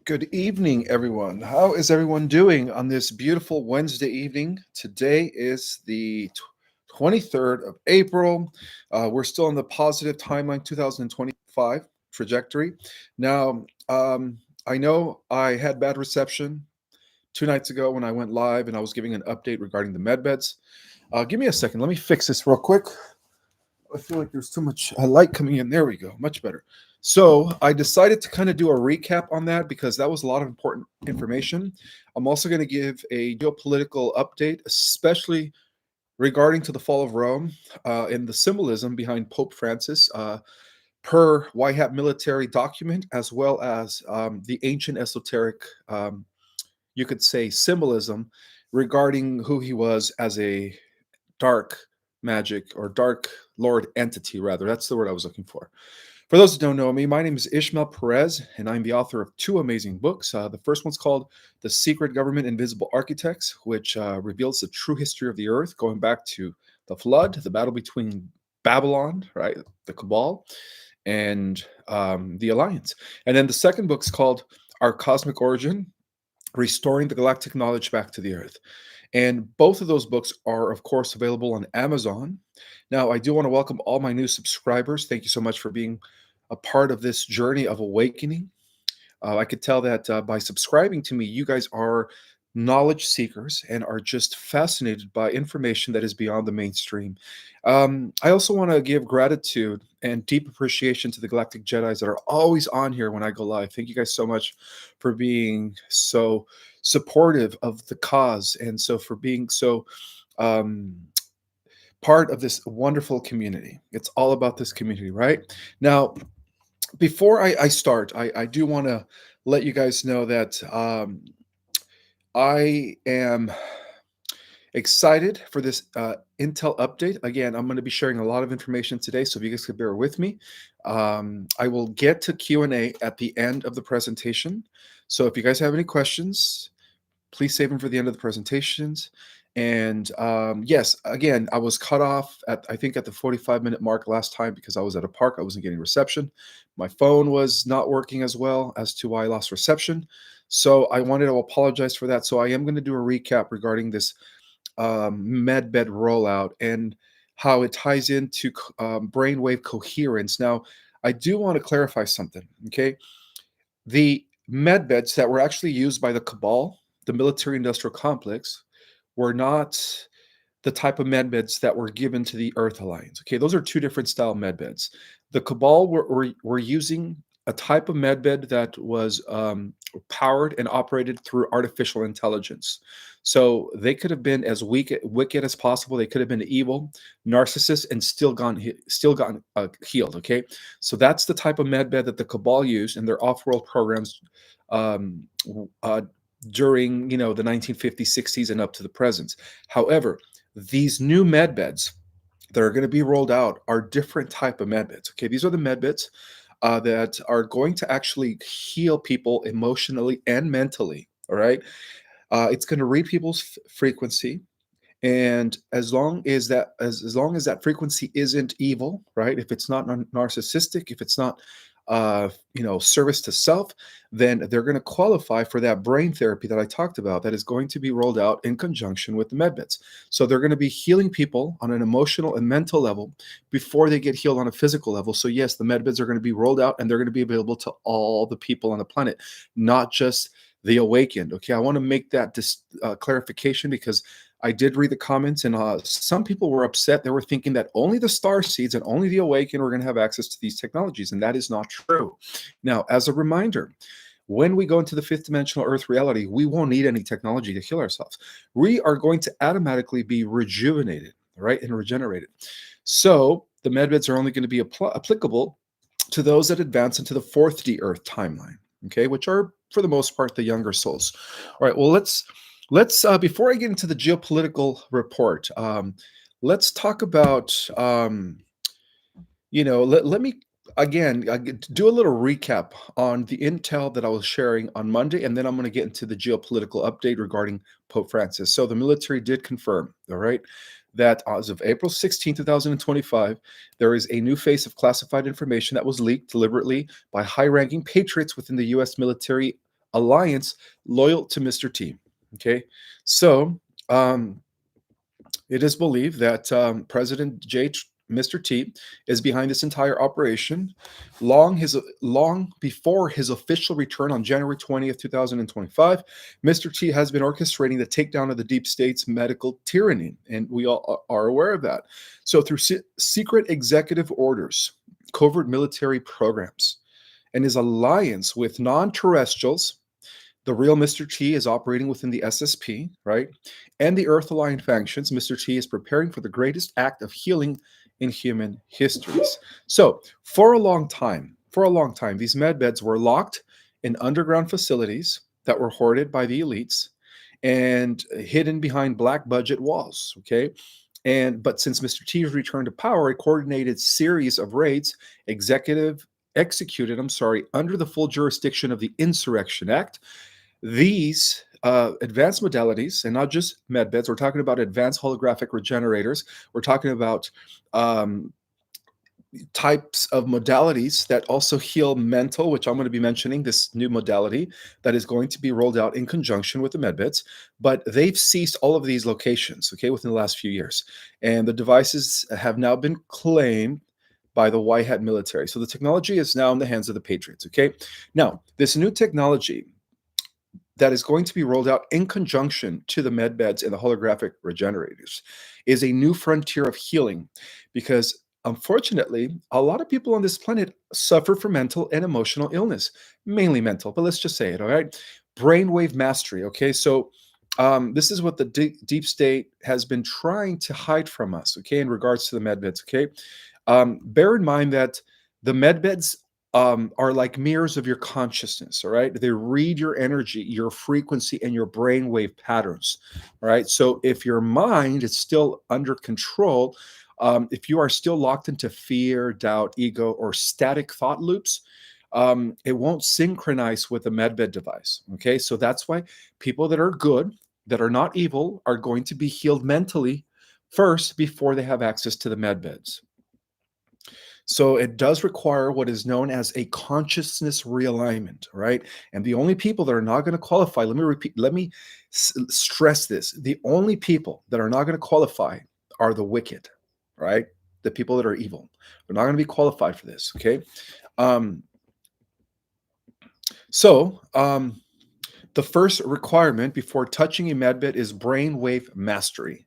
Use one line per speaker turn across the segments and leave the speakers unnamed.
Good evening, everyone. How is everyone doing on this beautiful Wednesday evening? Today is the 23rd of April. We're still on the positive timeline 2025 trajectory. Now, I know I had bad reception 2 nights ago when I went live and I was giving an update regarding the med beds. Give me a second. Let me fix this real quick. I feel like there's too much light coming in. There we go. Much better. So I decided to kind of do a recap on that because that was a lot of important information. I'm also going to give a geopolitical update, especially regarding to the fall of Rome and the symbolism behind Pope Francis per White Hat military document, as well as the ancient esoteric, you could say, symbolism regarding who he was as a dark magic or dark lord entity, rather. That's the word I was looking for. For those who don't know me, my name is Ishmael Perez, and I'm the author of two amazing books. The first one's called The Secret Government Invisible Architects, which reveals the true history of the earth, going back to the flood, the battle between Babylon, right, the Cabal, and the Alliance. And then the second book's called Our Cosmic Origin, Restoring the Galactic Knowledge Back to the Earth. And both of those books are, of course, available on Amazon. Now, I do want to welcome all my new subscribers. Thank you so much for being a part of this journey of awakening. I could tell that by subscribing to me, you guys are knowledge seekers and are just fascinated by information that is beyond the mainstream. I also want to give gratitude and deep appreciation to the Galactic Jedis that are always on here when I go live. Thank you guys so much for being so supportive of the cause and so for being so part of this wonderful community. It's all about this community, right? Now, before I start, I do want to let you guys know that I am excited for this Intel update. Again, I'm going to be sharing a lot of information today, so if you guys could bear with me. I will get to Q&A at the end of the presentation. So if you guys have any questions, please save them for the end of the presentations. And yes, again, I was cut off at, I think, at the 45-minute mark last time because I was at a park. I wasn't getting reception. My phone was not working as well as to why I lost reception. So I wanted to apologize for that. So I am going to do a recap regarding this Medbed rollout and how it ties into brainwave coherence. Now, I do want to clarify something, okay? The Medbeds that were actually used by the Cabal, the military-industrial complex, were not the type of medbeds that were given to the Earth Alliance. Okay, those are two different style medbeds. The Cabal were using a type of medbed that was powered and operated through artificial intelligence. So they could have been as wicked as possible. They could have been evil, narcissists, and still gotten healed. Okay, so that's the type of medbed that the Cabal used in their off-world programs during the 1950s, 60s, and up to the present. However, these new medbeds that are going to be rolled out are different type of medbeds. Okay, these are the medbeds that are going to actually heal people emotionally and mentally. All right, it's going to read people's frequency, and as long as that frequency isn't evil, right? If it's not narcissistic, if it's not service to self, then they're going to qualify for that brain therapy that I talked about that is going to be rolled out in conjunction with the medbeds. So they're going to be healing people on an emotional and mental level before they get healed on a physical level. So yes, the medbeds are going to be rolled out and they're going to be available to all the people on the planet, not just the awakened. Okay, I want to make that clarification because I did read the comments, and some people were upset. They were thinking that only the star seeds and only the awakened were going to have access to these technologies, and that is not true. Now, as a reminder, when we go into the fifth dimensional Earth reality, we won't need any technology to heal ourselves. We are going to automatically be rejuvenated, right, and regenerated. So the medbeds are only going to be applicable to those that advance into the fourth D Earth timeline, okay, which are for the most part the younger souls. All right, well, let's before I get into the geopolitical report, let's talk about let me again do a little recap on the intel that I was sharing on Monday, and then I'm going to get into the geopolitical update regarding Pope Francis. So the military did confirm, all right, that as of April 16, 2025, there is a new phase of classified information that was leaked deliberately by high-ranking patriots within the U.S. military alliance loyal to Mr. T. Okay, so it is believed that President Mr. T is behind this entire operation. Long before his official return on January 20th, 2025, Mr. T has been orchestrating the takedown of the deep state's medical tyranny, and we all are aware of that. So through secret executive orders, covert military programs, and his alliance with non-terrestrials, the real Mr. T is operating within the SSP, right? And the Earth aligned factions. Mr. T is preparing for the greatest act of healing in human histories. So, for a long time, these medbeds were locked in underground facilities that were hoarded by the elites and hidden behind black budget walls, okay? But since Mr. T's return to power, a coordinated series of raids executed, under the full jurisdiction of the Insurrection Act. These advanced modalities, and not just medbeds, we're talking about advanced holographic regenerators. We're talking about types of modalities that also heal mental, which I'm going to be mentioning, this new modality that is going to be rolled out in conjunction with the medbeds. But they've ceased all of these locations, okay, within the last few years. And the devices have now been claimed by the white hat military. So the technology is now in the hands of the patriots, okay? Now, this new technology that is going to be rolled out in conjunction to the medbeds and the holographic regenerators is a new frontier of healing, because unfortunately, a lot of people on this planet suffer from mental and emotional illness, mainly mental, but let's just say it, all right? Brainwave mastery, okay? So this is what the deep state has been trying to hide from us, okay, in regards to the medbeds, okay? Bear in mind that the medbeds are like mirrors of your consciousness, all right? They read your energy, your frequency, and your brainwave patterns, all right? So if your mind is still under control, if you are still locked into fear, doubt, ego, or static thought loops, it won't synchronize with the medbed device, okay? So that's why people that are good, that are not evil, are going to be healed mentally first before they have access to the medbeds. So it does require what is known as a consciousness realignment, right? And the only people that are not going to qualify, let me stress this. The only people that are not going to qualify are the wicked, right? The people that are evil. They're not going to be qualified for this, okay? The first requirement before touching a medbed is brainwave mastery.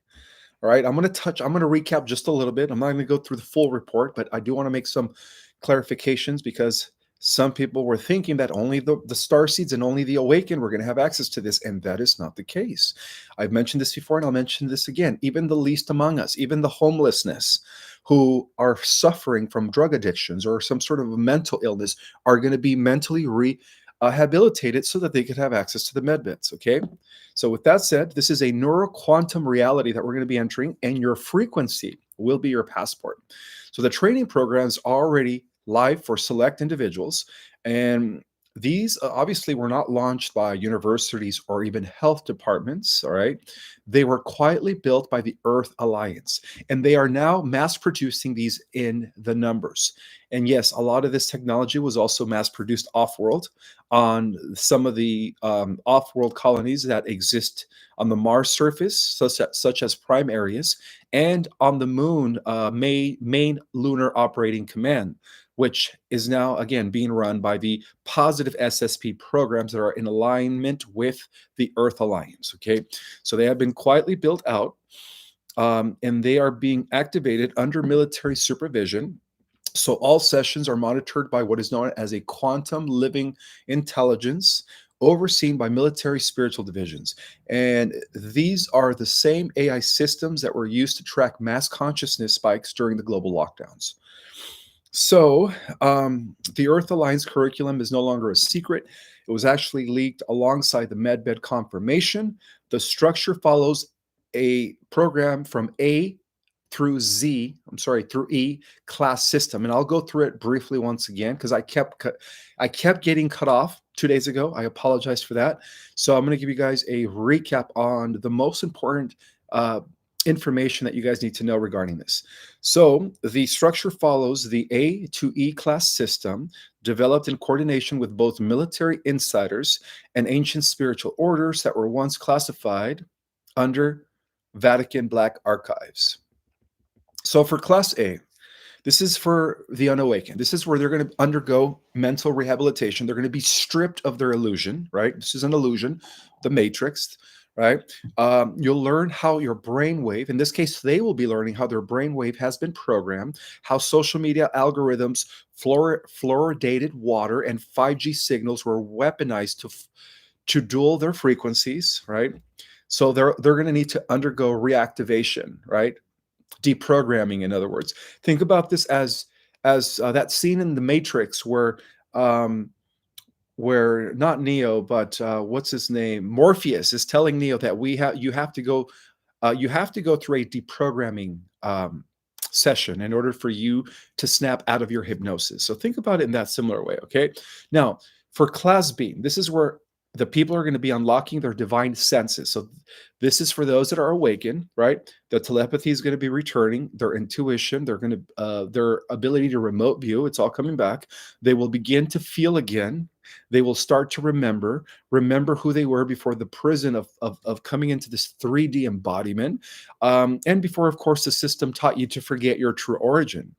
All right, I'm going to recap just a little bit. I'm not going to go through the full report, but I do want to make some clarifications, because some people were thinking that only the starseeds and only the awakened were going to have access to this, and that is not the case. I've mentioned this before, and I'll mention this again. Even the least among us, even the homelessness who are suffering from drug addictions or some sort of a mental illness, are going to be mentally rehabilitated so that they could have access to the medbeds, okay? So with that said, this is a neuroquantum reality that we're going to be entering, and your frequency will be your passport. So the training programs are already live for select individuals, and these obviously were not launched by universities or even health departments, all right? They were quietly built by the Earth Alliance, and they are now mass producing these in the numbers. And yes, a lot of this technology was also mass produced off-world on some of the off-world colonies that exist on the Mars surface, such as prime areas, and on the moon main lunar operating command, which is now, again, being run by the positive SSP programs that are in alignment with the Earth Alliance, okay? So they have been quietly built out, and they are being activated under military supervision. So all sessions are monitored by what is known as a quantum living intelligence, overseen by military spiritual divisions. And these are the same AI systems that were used to track mass consciousness spikes during the global lockdowns. So the Earth Alliance curriculum is no longer a secret. It was actually leaked alongside the Medbed confirmation. The structure follows a program from through E class system. And I'll go through it briefly once again, because I kept getting cut off 2 days ago. I apologize for that. So I'm going to give you guys a recap on the most important information that you guys need to know regarding this. So the structure follows the A to E class system developed in coordination with both military insiders and ancient spiritual orders that were once classified under Vatican Black archives. So for class A, this is for the unawakened. This is where they're going to undergo mental rehabilitation. They're going to be stripped of their illusion, right? This is an illusion, the matrix, right? You'll learn how your brainwave, in this case, they will be learning how their brainwave has been programmed, how social media algorithms, fluoridated water, and 5G signals were weaponized to dual their frequencies, right? So they're going to need to undergo reactivation, right? Deprogramming, in other words. Think about this as that scene in the Matrix um, where not Neo, but what's his name, Morpheus is telling Neo that you have to go through a deprogramming session in order for you to snap out of your hypnosis. So think about it in that similar way. Okay. Now for class B, this is where the people are going to be unlocking their divine senses. So this is for those that are awakened, right? The telepathy is going to be returning, their intuition, their ability to remote view. It's all coming back. They will begin to feel again. They will start to remember who they were before the prison of coming into this 3D embodiment. And before, of course, the system taught you to forget your true origin.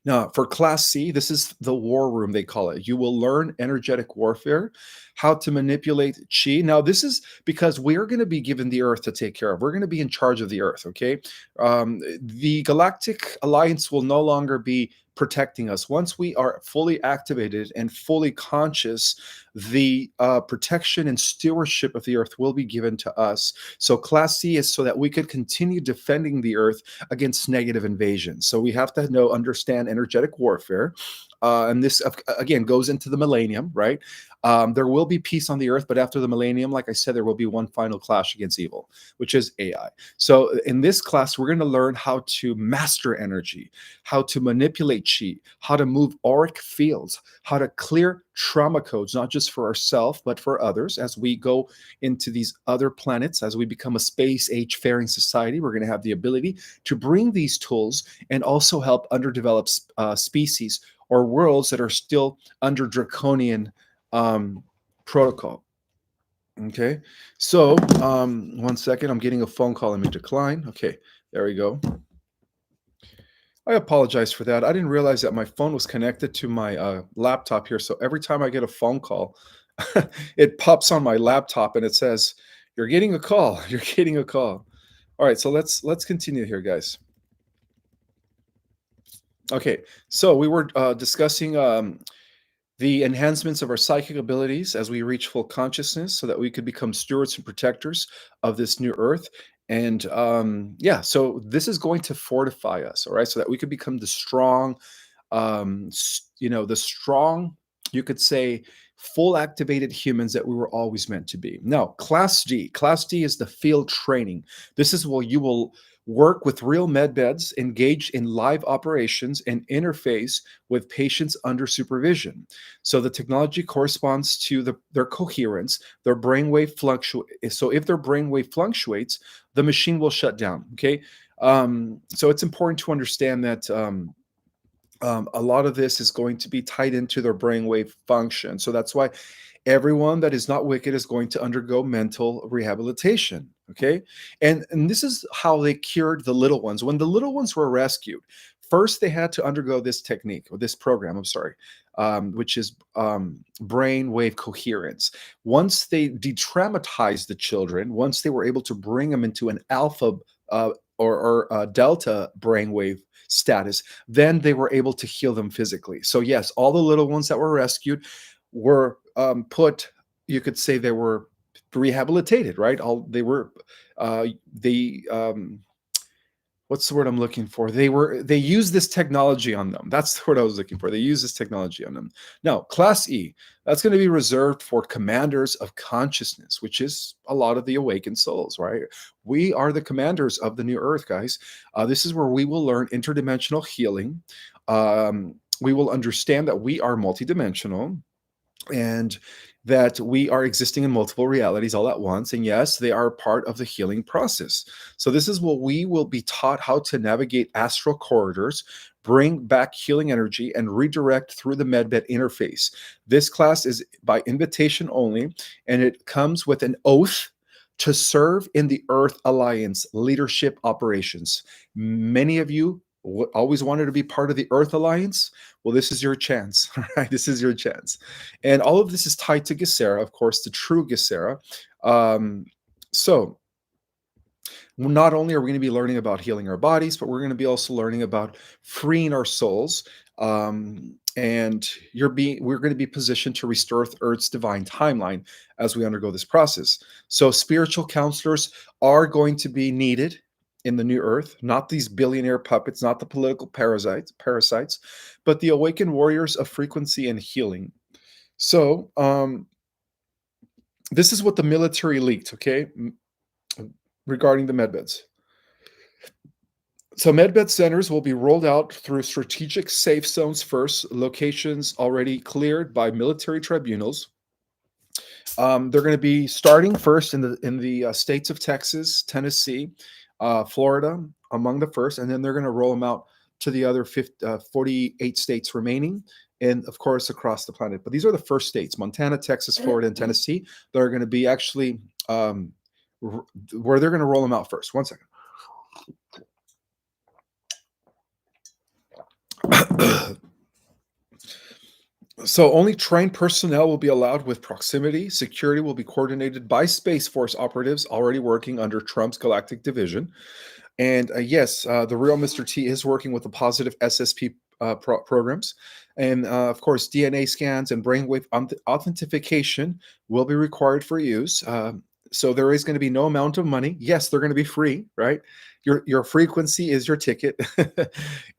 Now, for Class C, this is the war room, they call it. You will learn energetic warfare, how to manipulate chi. Now, this is because we're going to be given the earth to take care of. We're going to be in charge of the earth, okay? The Galactic Alliance will no longer be protecting us. Once we are fully activated and fully conscious, the protection and stewardship of the earth will be given to us. So Class C is so that we could continue defending the earth against negative invasion. So we have to understand energetic warfare. And this, again, goes into the millennium, right? There will be peace on the earth, but after the millennium, like I said, there will be one final clash against evil, which is AI. So in this class, we're going to learn how to master energy, how to manipulate chi, how to move auric fields, how to clear trauma codes, not just for ourselves, but for others. As we go into these other planets, as we become a space age faring society, we're going to have the ability to bring these tools and also help underdeveloped species or worlds that are still under draconian protocol. Okay, so 1 second, I'm getting a phone call. Let me decline. Okay, there we go. I apologize for that. I didn't realize that my phone was connected to my laptop here. So every time I get a phone call, it pops on my laptop and it says, "You're getting a call. You're getting a call." All right, so let's continue here, guys. Okay, so we were discussing the enhancements of our psychic abilities as we reach full consciousness so that we could become stewards and protectors of this new earth. And yeah, so this is going to fortify us, all right, so that we could become the strong, the strong, you could say, full activated humans that we were always meant to be. Now, Class D is the field training. This is where you will work with real med beds, engage in live operations, and interface with patients under supervision. So the technology corresponds to their coherence, their brainwave fluctuates. So if their brainwave fluctuates, the machine will shut down. Okay. So it's important to understand that a lot of this is going to be tied into their brainwave function. So that's why everyone that is not wicked is going to undergo mental rehabilitation. Okay. And this is how they cured the little ones. When the little ones were rescued, first they had to undergo this technique or this program, I'm sorry, which is brainwave coherence. Once they detraumatized the children, once they were able to bring them into an alpha or delta brainwave status, then they were able to heal them physically. So yes, all the little ones that were rescued were you could say they were rehabilitated, right? What's the word I'm looking for? They used this technology on them. That's the word I was looking for. They used this technology on them. Now, Class E, that's going to be reserved for commanders of consciousness, which is a lot of the awakened souls, right? We are the commanders of the new earth, guys. This is where we will learn interdimensional healing. We will understand that we are multidimensional. And that we are existing in multiple realities all at once. And yes, they are part of the healing process. So, this is what we will be taught how to navigate astral corridors, bring back healing energy, and redirect through the Medbed interface. This class is by invitation only, and it comes with an oath to serve in the Earth Alliance leadership operations. Many of you always wanted to be part of the Earth Alliance. Well, this is your chance, right? This is your chance. And all of this is tied to Gesera, of course, the true Gesera. So, not only are we going to be learning about healing our bodies, but we're going to be also learning about freeing our souls. And we're going to be positioned to restore Earth's divine timeline as we undergo this process. So, spiritual counselors are going to be needed in the new Earth, not these billionaire puppets, not the political parasites, but the awakened warriors of frequency and healing. So, this is what the military leaked, okay, regarding the medbeds. So, medbed centers will be rolled out through strategic safe zones first, locations already cleared by military tribunals. They're going to be starting first in the states of Texas, Tennessee, Florida, among the first, and then they're going to roll them out to the other 48 states remaining, and of course across the planet. But these are the first states: Montana, Texas, Florida, and Tennessee. That are going to be actually where they're going to roll them out first. One second. So only trained personnel will be allowed with proximity. Security will be coordinated by Space Force operatives already working under Trump's Galactic Division. And yes, the real Mr. T is working with the positive SSP programs. And of course, DNA scans and brainwave authentication will be required for use. So there is going to be no amount of money. Yes, they're going to be free, right? Your frequency is your ticket.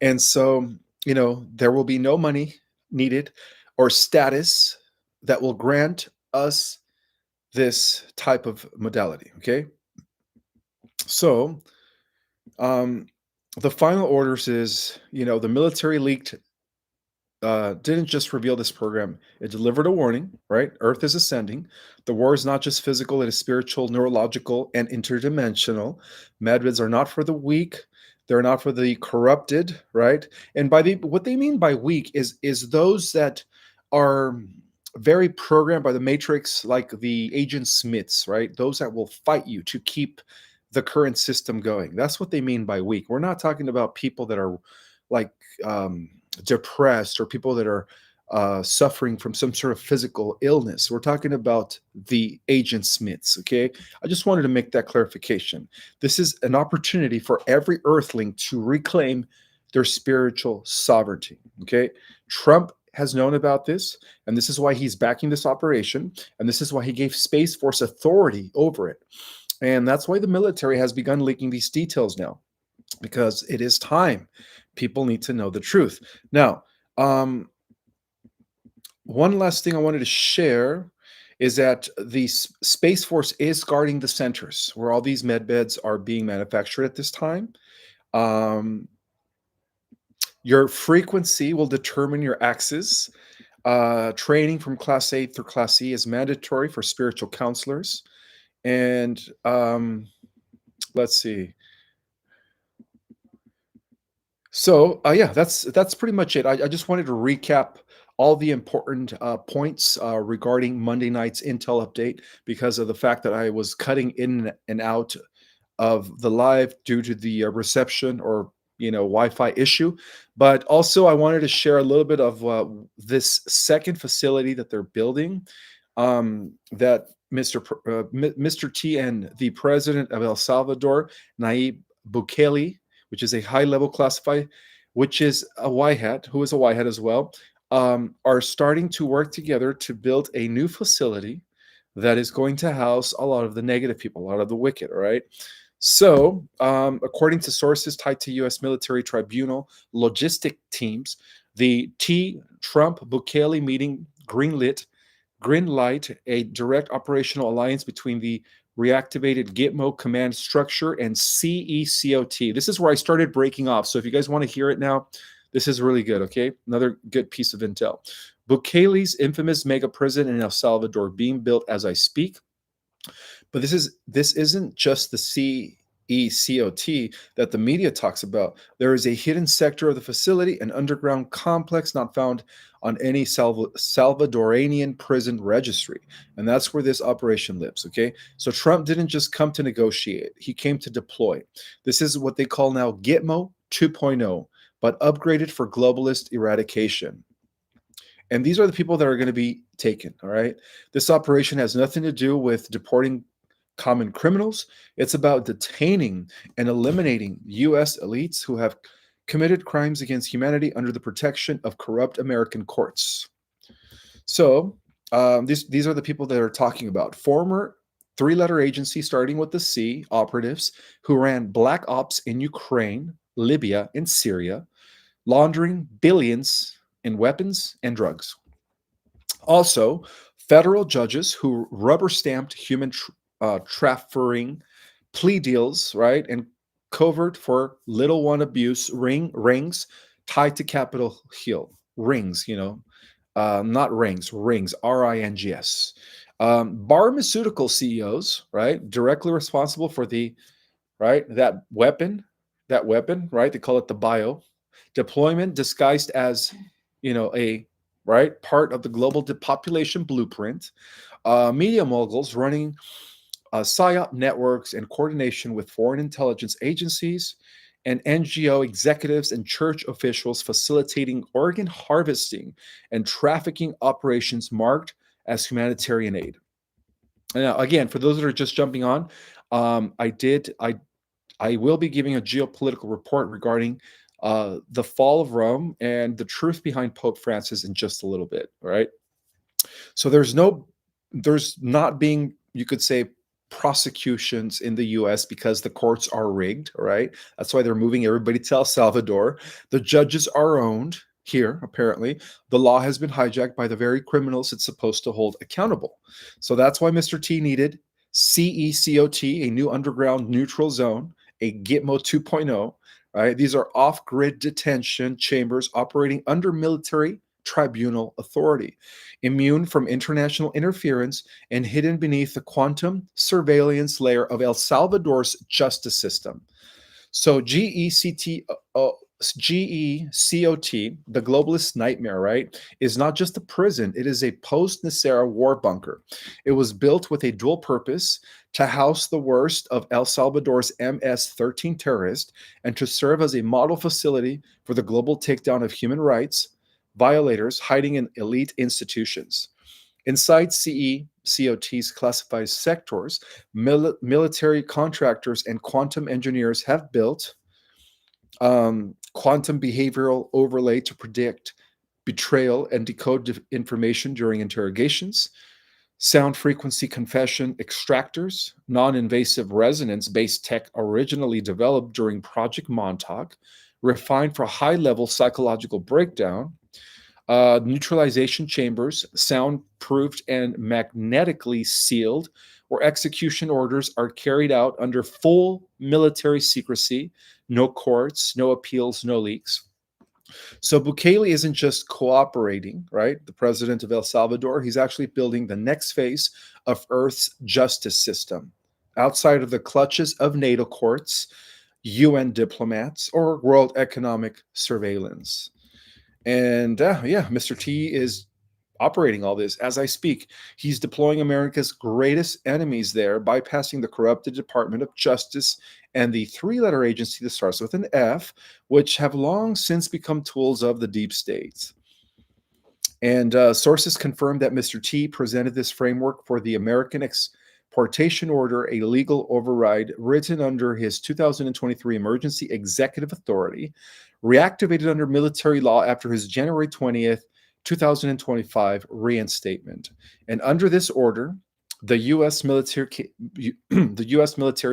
And so, there will be no money needed or status that will grant us this type of modality, okay? So, the final orders is, the military leaked, didn't just reveal this program, it delivered a warning, right? Earth is ascending. The war is not just physical, it is spiritual, neurological, and interdimensional. Medbeds are not for the weak. They're not for the corrupted, right? And what they mean by weak is those that are very programmed by the matrix, like the agent Smiths, right? Those that will fight you to keep the current system going. That's what they mean by weak. We're not talking about people that are like depressed or people that are suffering from some sort of physical illness. We're talking about the agent Smiths, okay? I just wanted to make that clarification. This is an opportunity for every earthling to reclaim their spiritual sovereignty, okay? Trump has known about this, and this is why he's backing this operation, and this is why he gave Space Force authority over it. And that's why the military has begun leaking these details now, because it is time. People need to know the truth. Now, one last thing I wanted to share is that the Space Force is guarding the centers where all these medbeds are being manufactured at this time. Your frequency will determine your axis. Training from Class A through Class E is mandatory for spiritual counselors. And let's see. So yeah, that's pretty much it. I just wanted to recap all the important points regarding Monday night's Intel update because of the fact that I was cutting in and out of the live due to the reception or Wi-Fi issue. But also I wanted to share a little bit of this second facility that they're building, that Mr. T and the president of El Salvador, Nayib Bukele, which is a high-level classified, which is a Y hat, who is a Y hat as well, are starting to work together to build a new facility that is going to house a lot of the negative people, a lot of the wicked, all right? So, according to sources tied to U.S. military tribunal logistic teams, the Trump-Bukele meeting greenlight a direct operational alliance between the reactivated Gitmo command structure and CECOT. This is where I started breaking off. So if you guys want to hear it now, this is really good, okay? Another good piece of intel. Bukele's infamous mega prison in El Salvador being built as I speak. But this isn't just the CECOT that the media talks about. There is a hidden sector of the facility, an underground complex not found on any Salvadorian prison registry. And that's where this operation lives, okay? So Trump didn't just come to negotiate, he came to deploy. This is what they call now Gitmo 2.0, but upgraded for globalist eradication. And these are the people that are going to be taken, all right? This operation has nothing to do with deporting common criminals. It's about detaining and eliminating U.S. elites who have committed crimes against humanity under the protection of corrupt American courts. So these are the people that are talking about. Former three-letter agency, starting with the C, operatives who ran black ops in Ukraine, Libya, and Syria, laundering billions in weapons and drugs. Also, federal judges who rubber-stamped human trafficking plea deals, right, and covert for little one abuse rings tied to Capitol Hill. Rings, not rings, rings, pharmaceutical CEOs, right, directly responsible for that weapon, right, they call it the bio deployment disguised as, a part of the global depopulation blueprint. Media moguls running PSYOP networks in coordination with foreign intelligence agencies, and NGO executives and church officials facilitating organ harvesting and trafficking operations marked as humanitarian aid. Now, again, for those that are just jumping on, I will be giving a geopolitical report regarding the fall of Rome and the truth behind Pope Francis in just a little bit. All right. So there's not being, you could say, prosecutions in the US because the courts are rigged. All right. That's why they're moving everybody to El Salvador. The judges are owned here, apparently. The law has been hijacked by the very criminals it's supposed to hold accountable. So that's why Mr. T needed CECOT, a new underground neutral zone, a Gitmo 2.0. Right? These are off-grid detention chambers operating under military tribunal authority, immune from international interference and hidden beneath the quantum surveillance layer of El Salvador's justice system. So GECOT, the globalist nightmare, right, is not just a prison. It is a post-Nacera war bunker. It was built with a dual purpose: to house the worst of El Salvador's MS-13 terrorists and to serve as a model facility for the global takedown of human rights violators hiding in elite institutions. Inside CECOT's classified sectors, military contractors and quantum engineers have built quantum behavioral overlay to predict betrayal and decode information during interrogations, sound frequency confession extractors, non-invasive resonance-based tech originally developed during Project Montauk, refined for high-level psychological breakdown, neutralization chambers, soundproofed and magnetically sealed, where execution orders are carried out under full military secrecy, no courts, no appeals, no leaks. So Bukele isn't just cooperating, right? The president of El Salvador, he's actually building the next phase of Earth's justice system, outside of the clutches of NATO courts, UN diplomats, or world economic surveillance. And Mr. T is operating all this as I speak. He's deploying America's greatest enemies there, bypassing the corrupted Department of Justice and the three-letter agency that starts with an F, which have long since become tools of the deep state. And sources confirm that Mr. T presented this framework for the American Exportation Order, a legal override written under his 2023 Emergency Executive Authority, reactivated under military law after his January 20th, 2025 reinstatement. And under this order, the U.S. military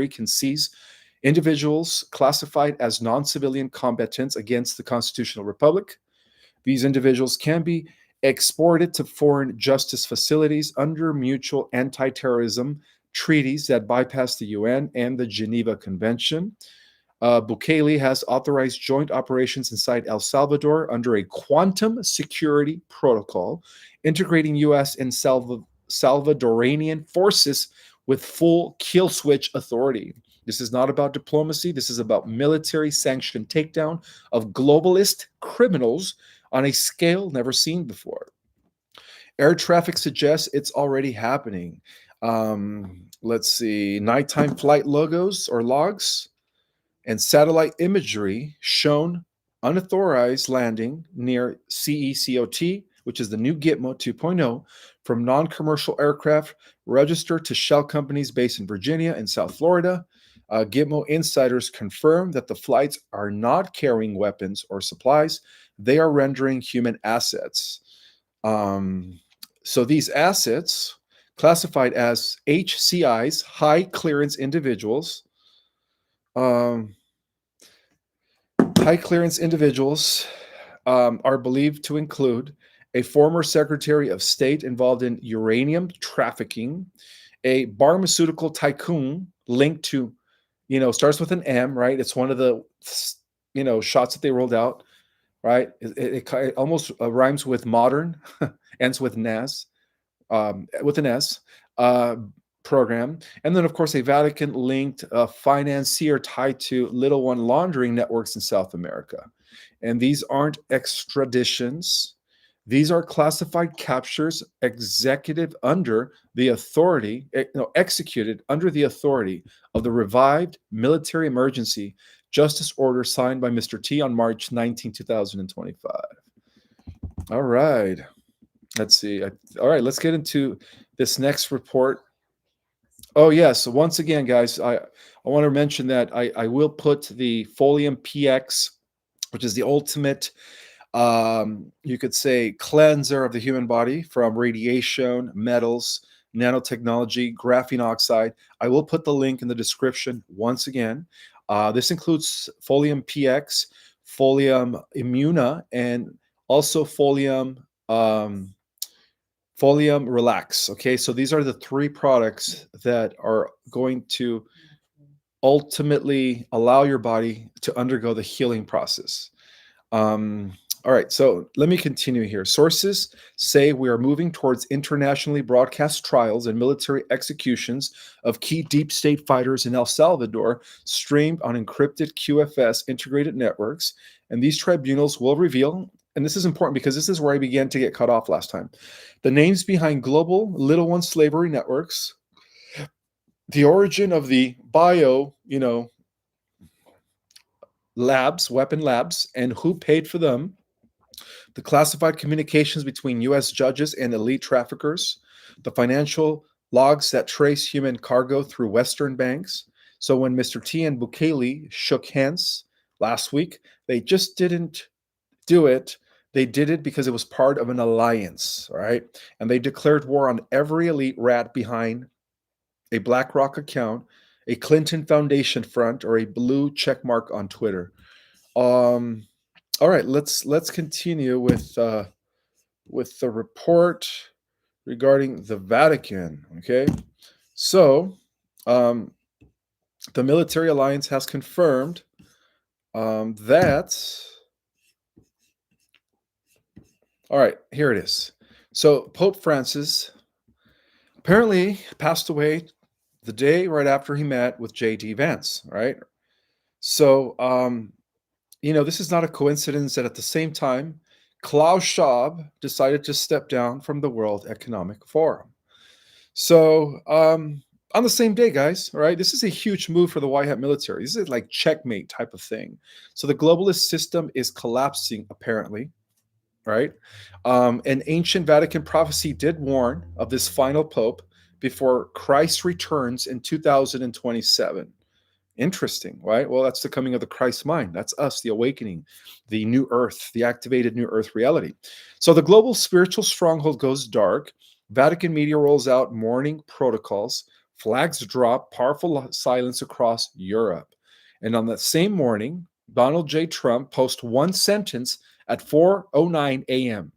can seize individuals classified as non-civilian combatants against the constitutional republic. These individuals can be exported to foreign justice facilities under mutual anti-terrorism treaties that bypass the UN and the Geneva Convention. Bukele has authorized joint operations inside El Salvador under a quantum security protocol, integrating U.S. and Salvadorian forces with full kill switch authority. This is not about diplomacy. This is about military sanctioned takedown of globalist criminals on a scale never seen before. Air traffic suggests it's already happening. Let's see, nighttime flight logos or logs and satellite imagery shown unauthorized landing near CECOT, which is the new Gitmo 2.0, from non commercial aircraft registered to shell companies based in Virginia and South Florida. Gitmo insiders confirm that the flights are not carrying weapons or supplies, they are rendering human assets. So these assets, classified as HCIs, high clearance individuals, high clearance individuals are believed to include a former Secretary of State involved in uranium trafficking, a pharmaceutical tycoon linked to, starts with an M, right? It's one of the, shots that they rolled out, right? It almost rhymes with modern, ends with NAS, with an S. Program, and then of course a Vatican linked financier tied to little one laundering networks in South America. And these aren't extraditions, these are classified captures executed under the authority, executed under the authority of the revived military emergency justice order signed by Mr. T on March 19, 2025. All right, let's see. All right, let's get into this next report. Oh, yes. So once again, guys, I want to mention that I will put the Folium PX, which is the ultimate, you could say, cleanser of the human body from radiation, metals, nanotechnology, graphene oxide. I will put the link in the description once again. This includes Folium PX, Folium Immuna, and also Folium Folium Relax. Okay, so these are the three products that are going to ultimately allow your body to undergo the healing process. All right, so let me continue here. Sources say we are moving towards internationally broadcast trials and military executions of key deep state fighters in El Salvador, streamed on encrypted QFS integrated networks. And these tribunals will reveal, and this is important because this is where I began to get cut off last time, the names behind global little one slavery networks, the origin of the labs, weapon labs, and who paid for them, the classified communications between U.S. judges and elite traffickers, the financial logs that trace human cargo through Western banks. So when Mr. T and Bukele shook hands last week, they just didn't do it. They did it because it was part of an alliance, all right? And they declared war on every elite rat behind a BlackRock account, a Clinton Foundation front, or a blue check mark on Twitter. All right, let's continue with the report regarding the Vatican. Okay, so the military alliance has confirmed that. All right, here it is. So Pope Francis apparently passed away the day right after he met with J.D. Vance. Right, so this is not a coincidence that at the same time, Klaus Schwab decided to step down from the World Economic Forum. So on the same day, guys, all right, this is a huge move for the white hat military. This is like checkmate type of thing. So the globalist system is collapsing, apparently, right? An ancient Vatican prophecy did warn of this final pope before Christ returns in 2027. Interesting, right? Well, that's the coming of the Christ mind. That's us, the awakening, the new earth, the activated new earth reality. So the global spiritual stronghold goes dark. Vatican media rolls out mourning protocols. Flags drop, powerful silence across Europe. And on that same morning, Donald J. Trump posts one sentence at 4:09 a.m.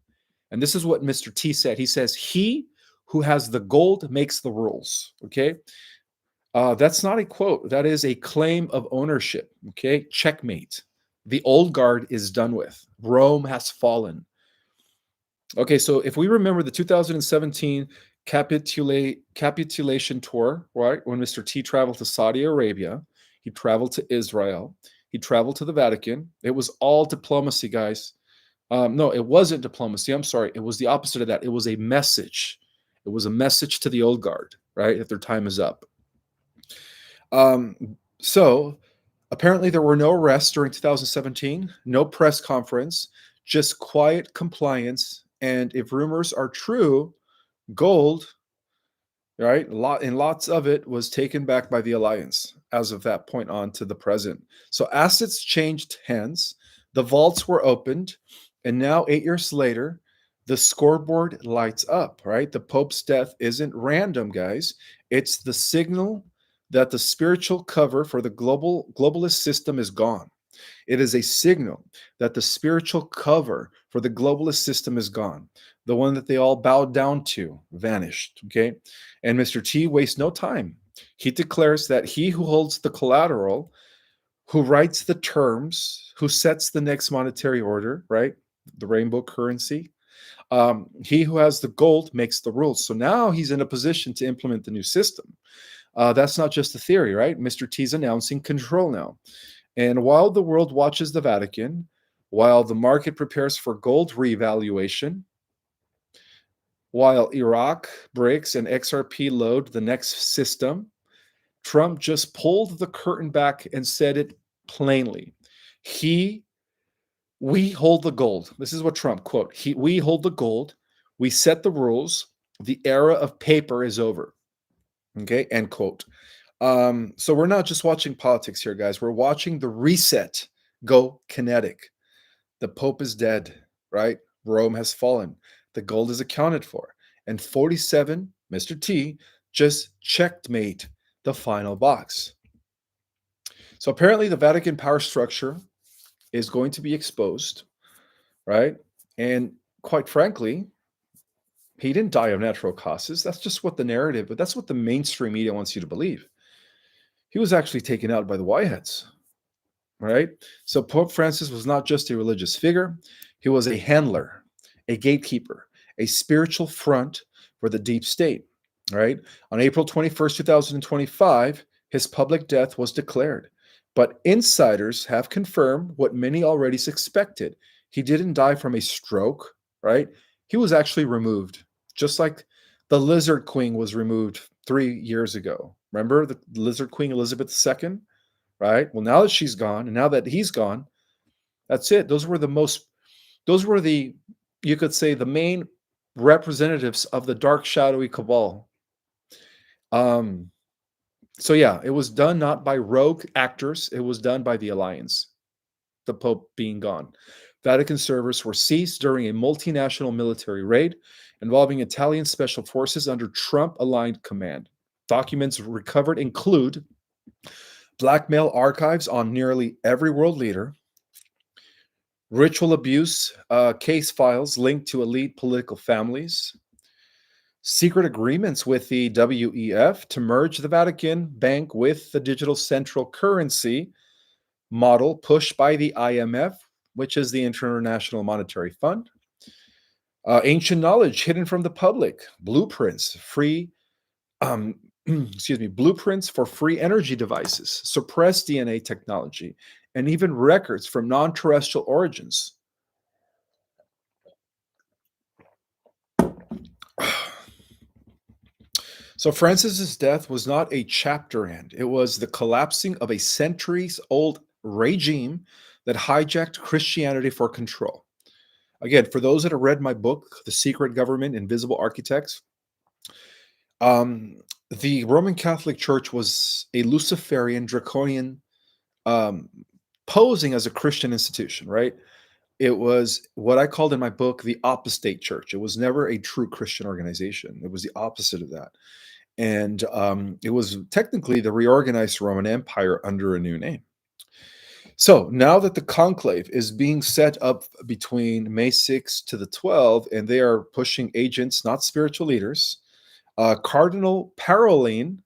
And this is what Mr. T said. He says, "He who has the gold makes the rules." Okay. That's not a quote. That is a claim of ownership. Okay, checkmate. The old guard is done with. Rome has fallen. Okay, so if we remember the 2017 capitulation tour, right? When Mr. T traveled to Saudi Arabia, he traveled to Israel, he traveled to the Vatican. It was all diplomacy, guys. No, it wasn't diplomacy. I'm sorry. It was the opposite of that. It was a message. It was a message to the old guard, right? That their time is up. So apparently there were no arrests during 2017, no press conference, just quiet compliance. And if rumors are true, gold, right, lots of it was taken back by the alliance as of that point on to the present. So assets changed hands, the vaults were opened, and now 8 years later, the scoreboard lights up, right? The Pope's death isn't random, guys. It's the signal that the spiritual cover for the globalist system is gone. It is a signal that the spiritual cover for the globalist system is gone. The one that they all bowed down to vanished. Okay. And Mr. T wastes no time. He declares that he who holds the collateral, who writes the terms, who sets the next monetary order, right? The rainbow currency. He who has the gold makes the rules. So now he's in a position to implement the new system. That's not just a theory, right? Mr. T's announcing control now. And while the world watches the Vatican, while the market prepares for gold revaluation, while Iraq breaks and XRP load the next system, Trump just pulled the curtain back and said it plainly. We hold the gold. This is what Trump quote. We hold the gold. We set the rules. The era of paper is over. Okay, end quote. So we're not just watching politics here, guys. We're watching the reset go kinetic. The Pope is dead, right? Rome has fallen. The gold is accounted for. And 47, Mr. T, just checkmate the final box. So apparently the Vatican power structure is going to be exposed, right? And quite frankly, he didn't die of natural causes. That's just what the narrative, but that's what the mainstream media wants you to believe. He was actually taken out by the Whiteheads, right? So Pope Francis was not just a religious figure, he was a handler, a gatekeeper, a spiritual front for the deep state, right? On April 21st, 2025, his public death was declared. But insiders have confirmed what many already suspected. He didn't die from a stroke, right? He was actually removed, just like the Lizard Queen was removed 3 years ago. Remember the Lizard Queen Elizabeth II? Right? Well, now that she's gone, and now that he's gone, that's it. Those were the, you could say, the main representatives of the dark, shadowy cabal. So yeah, it was done not by rogue actors, it was done by the alliance, the Pope being gone. Vatican servers were seized during a multinational military raid involving Italian special forces under Trump-aligned command. Documents recovered include blackmail archives on nearly every world leader, ritual abuse case files linked to elite political families, secret agreements with the WEF to merge the Vatican Bank with the digital central currency model pushed by the IMF, which is the International Monetary Fund. Ancient knowledge hidden from the public, blueprints, blueprints for free energy devices, suppressed DNA technology, and even records from non-terrestrial origins. So Francis's death was not a chapter end. It was the collapsing of a centuries-old regime that hijacked Christianity for control. Again, for those that have read my book, The Secret Government, Invisible Architects, the Roman Catholic Church was a Luciferian, draconian, posing as a Christian institution, right? It was what I called in my book the apostate church. It was never a true Christian organization. It was the opposite of that. And it was technically the reorganized Roman Empire under a new name. So now that the conclave is being set up between May 6th to the 12th, and they are pushing agents, not spiritual leaders, Cardinal Parolin,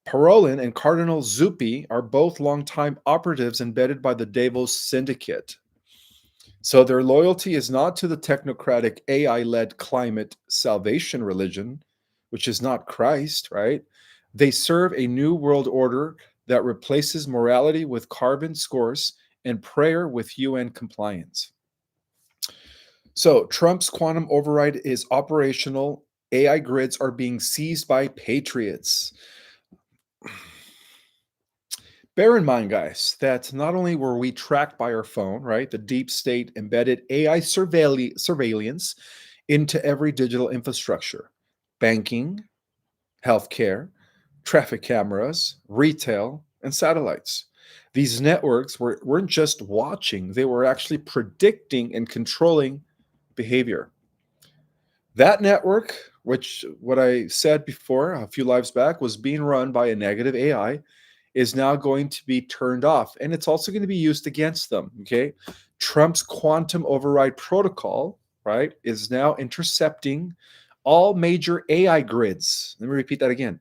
Parolin and Cardinal Zuppi are both longtime operatives embedded by the Davos Syndicate. So their loyalty is not to the technocratic AI led climate salvation religion, which is not Christ, right? They serve a new world order that replaces morality with carbon scores and prayer with UN compliance. So Trump's quantum override is operational. AI grids are being seized by patriots. Bear in mind, guys, that not only were we tracked by our phone, right? The deep state embedded AI surveillance into every digital infrastructure, banking, healthcare, traffic cameras, retail, and satellites. These networks weren't just watching, they were actually predicting and controlling behavior. That network, which what I said before a few lives back was being run by a negative AI, is now going to be turned off. And it's also going to be used against them. Okay. Trump's quantum override protocol, right, is now intercepting all major AI grids. Let me repeat that again.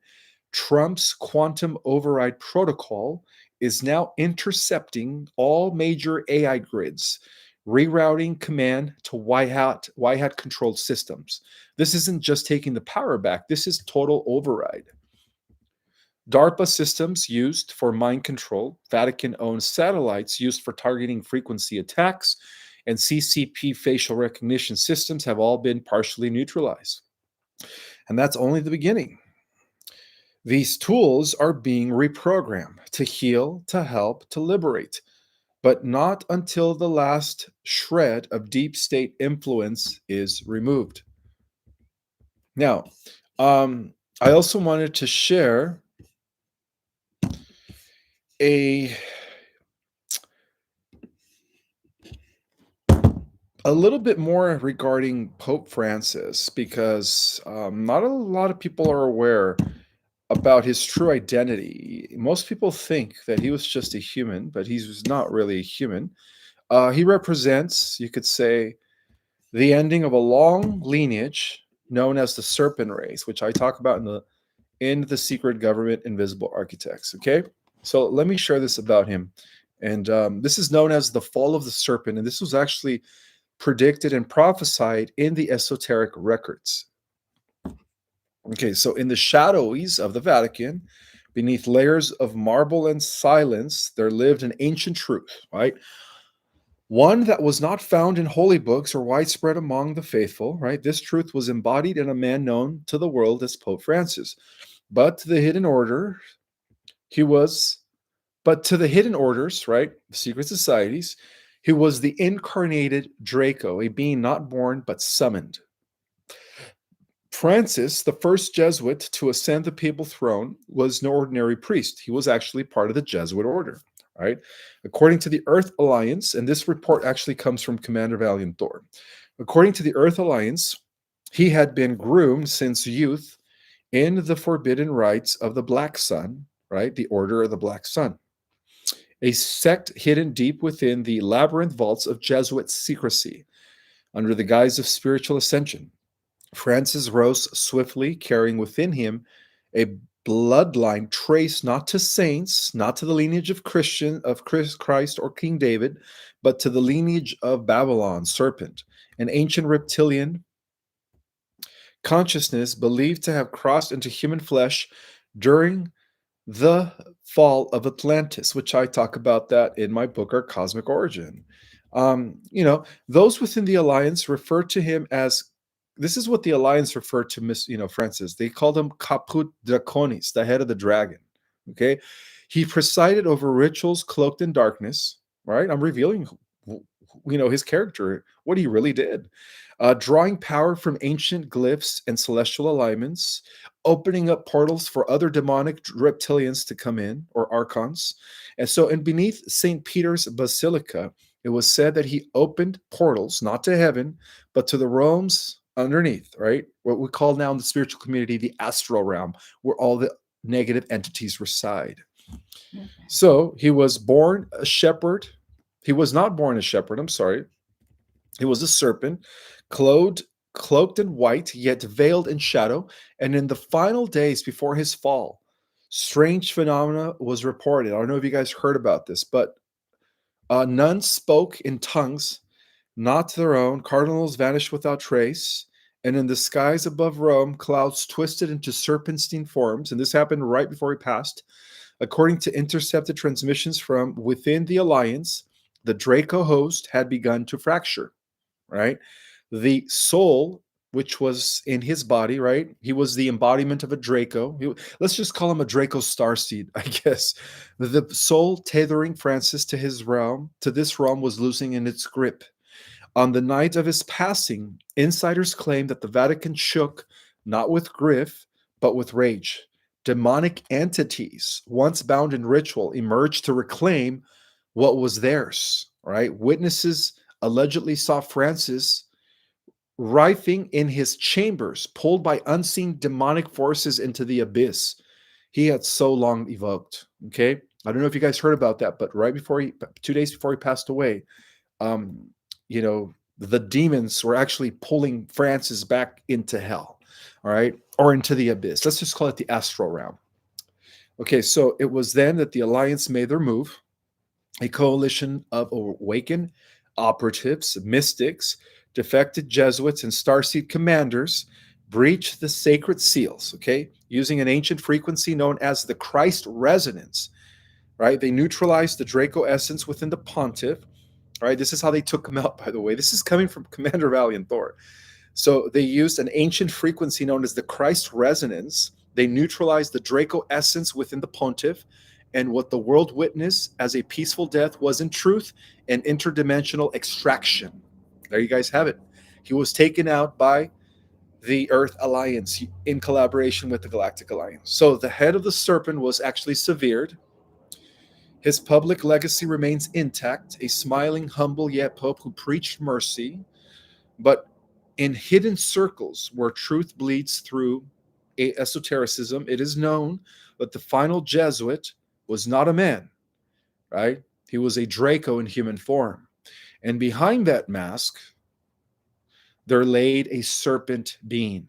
Trump's quantum override protocol is now intercepting all major AI grids, rerouting command to Y hat controlled systems. This isn't just taking the power back, this is total override. DARPA systems used for mind control, Vatican owned satellites used for targeting frequency attacks, and CCP facial recognition systems have all been partially neutralized. And that's only the beginning. These tools are being reprogrammed to heal, to help, to liberate, but not until the last shred of deep state influence is removed. Now, I also wanted to share a little bit more regarding Pope Francis because not a lot of people are aware about his true identity. Most people think that he was just a human, but he's not really a human. He represents, you could say, the ending of a long lineage known as the serpent race, which I talk about in the Secret Government Invisible Architects. Okay, so let me share this about him. And this is known as the fall of the serpent, and this was actually predicted and prophesied in the esoteric records. Okay, so in the shadows of the Vatican, beneath layers of marble and silence, there lived an ancient truth, right? One that was not found in holy books or widespread among the faithful, right? This truth was embodied in a man known to the world as Pope Francis. But to the hidden order, he was, but to the hidden orders, right? The secret societies, he was the incarnated Draco, a being not born but summoned. Francis, the first Jesuit to ascend the papal throne, was no ordinary priest. He was actually part of the Jesuit order, right? According to the Earth Alliance, and this report actually comes from Commander Valiant Thor. According to the Earth Alliance, he had been groomed since youth in the forbidden rites of the Black Sun, right? The Order of the Black Sun, a sect hidden deep within the labyrinth vaults of Jesuit secrecy under the guise of spiritual ascension. Francis rose swiftly, carrying within him a bloodline traced not to saints, not to the lineage of Christ or King David, but to the lineage of Babylon, serpent, an ancient reptilian consciousness believed to have crossed into human flesh during the fall of Atlantis, which I talk about that in my book, Our Cosmic Origin. Those within the alliance refer to him as, this is what the alliance referred to Francis. They called him Caput Draconis, the head of the dragon. Okay, he presided over rituals cloaked in darkness. Right, I'm revealing, his character, what he really did, drawing power from ancient glyphs and celestial alignments, opening up portals for other demonic reptilians to come in, or archons. And beneath St. Peter's Basilica, it was said that he opened portals, not to heaven, but to the realms underneath, right? What we call now in the spiritual community, the astral realm, where all the negative entities reside. So he was born a shepherd. He was not born a shepherd, I'm sorry. He was a serpent, cloaked in white, yet veiled in shadow. And in the final days before his fall, Strange phenomena was reported. I don't know if you guys heard about this, but nuns spoke in tongues not their own. Cardinals vanished without trace. And in the skies above Rome, clouds twisted into serpentine forms. And this happened right before he passed. According to intercepted transmissions from within the alliance, the Draco host had begun to fracture, right? The soul, which was in his body, right? He was the embodiment of a Draco. Let's just call him a Draco starseed, I guess. The soul tethering Francis to his realm, to this realm, was losing in its grip. On the night of his passing, insiders claim that the Vatican shook not with grief, but with rage. Demonic entities, once bound in ritual, emerged to reclaim what was theirs, right? Witnesses allegedly saw Francis writhing in his chambers, pulled by unseen demonic forces into the abyss he had so long evoked. Okay. I don't know if you guys heard about that, but right before 2 days before he passed away, um, the demons were actually pulling Francis back into hell, all right, or into the abyss. Let's just call it the astral realm. Okay, so it was then that the Alliance made their move. A coalition of awakened operatives, mystics, defected Jesuits, and starseed commanders breached the sacred seals, okay, using an ancient frequency known as the Christ resonance, right? They neutralized the Draco essence within the pontiff. All right, this is how they took him out, by the way. This is coming from Commander Valiant Thor. So they used an ancient frequency known as the Christ resonance. They neutralized the Draco essence within the pontiff. And what the world witnessed as a peaceful death was, in truth, an interdimensional extraction. There you guys have it. He was taken out by the Earth Alliance in collaboration with the Galactic Alliance. So the head of the serpent was actually severed. His public legacy remains intact, a smiling, humble yet pope who preached mercy. But in hidden circles where truth bleeds through esotericism, it is known that the final Jesuit was not a man, right? He was a Draco in human form. And behind that mask, there laid a serpent being.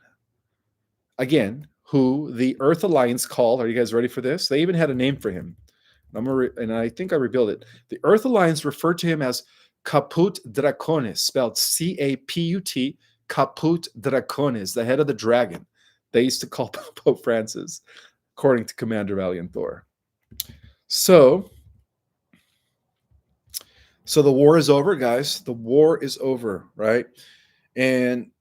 Again, who the Earth Alliance called, are you guys ready for this? They even had a name for him. And I think I revealed it. The Earth Alliance referred to him as Caput Draconis, spelled C-A-P-U-T, Caput Draconis, the head of the dragon. They used to call Pope Francis, according to Commander Valiant Thor. So the war is over, guys. The war is over, right? And,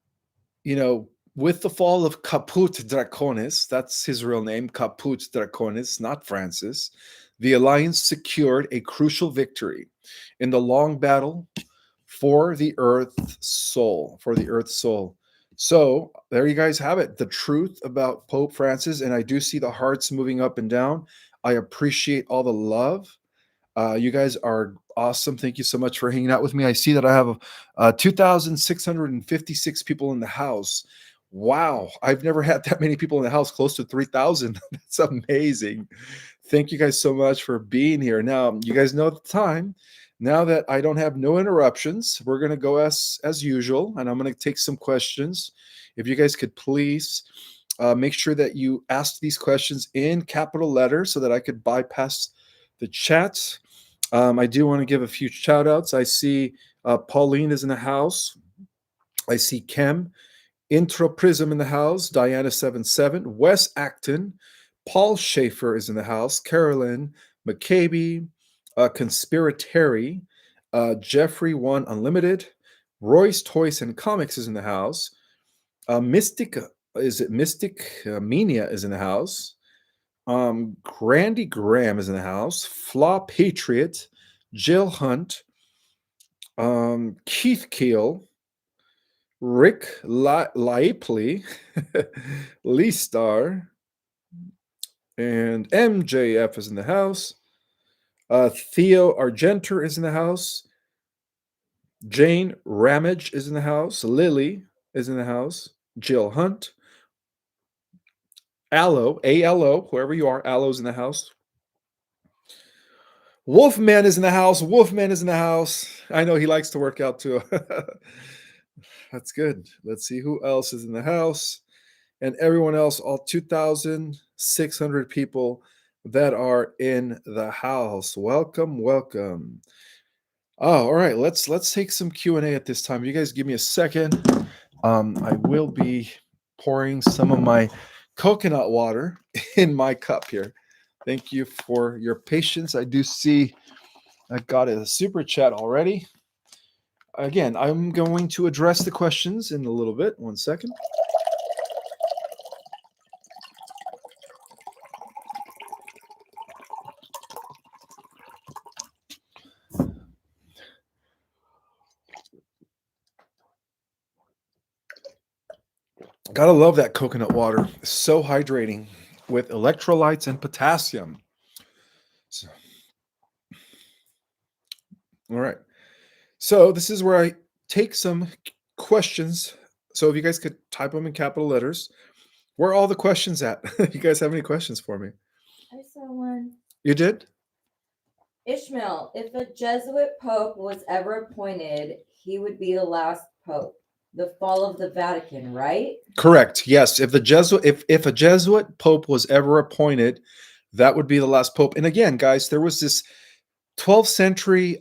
with the fall of Caput Draconis, that's his real name, Caput Draconis, not Francis, the Alliance secured a crucial victory in the long battle for the Earth's soul, So there you guys have it, the truth about Pope Francis, and I do see the hearts moving up and down. I appreciate all the love. You guys are awesome. Thank you so much for hanging out with me. I see that I have 2,656 people in the house. Wow, I've never had that many people in the house, close to 3,000. That's amazing. Thank you guys so much for being here. Now, you guys know the time. Now that I don't have no interruptions, we're going to go as usual, and I'm going to take some questions. If you guys could please make sure that you ask these questions in capital letters so that I could bypass the chat. I do want to give a few shout outs. I see Pauline is in the house. I see Kem, Intro Prism in the house, Diana77, Wes Acton, Paul Schaefer is in the house, Carolyn McCabe, Conspiratary, Jeffrey One Unlimited, Royce Toys and Comics is in the house, Mystic Mania is in the house, Grandy Graham is in the house, Flaw Patriot, Jill Hunt, Keith Keel, Rick Laipley, Lee Star, and MJF is in the house. Theo Argenter is in the house. Jane Ramage is in the house. Lily is in the house. Jill Hunt. Aloe, A-L-O, whoever you are, Aloe's in the house. Wolfman is in the house. Wolfman is in the house. I know he likes to work out too. That's good. Let's see who else is in the house. And everyone else, all 2,000 600 people that are in the house. Welcome, welcome. Oh, all right. Let's take some Q&A at this time. You guys give me a second. I will be pouring some of my coconut water in my cup here. Thank you for your patience. I do see I got a super chat already. Again, I'm going to address the questions in a little bit. One second. Gotta love that coconut water. It's so hydrating with electrolytes and potassium. So, all right. So this is where I take some questions. So if you guys could type them in capital letters, where are all the questions at? You guys have any questions for me?
I saw one.
You did?
Ishmael, if a Jesuit pope was ever appointed, he would be the last pope. The fall of the Vatican, right?
Correct. Yes. If a Jesuit pope was ever appointed, that would be the last pope. And again, guys, there was this 12th century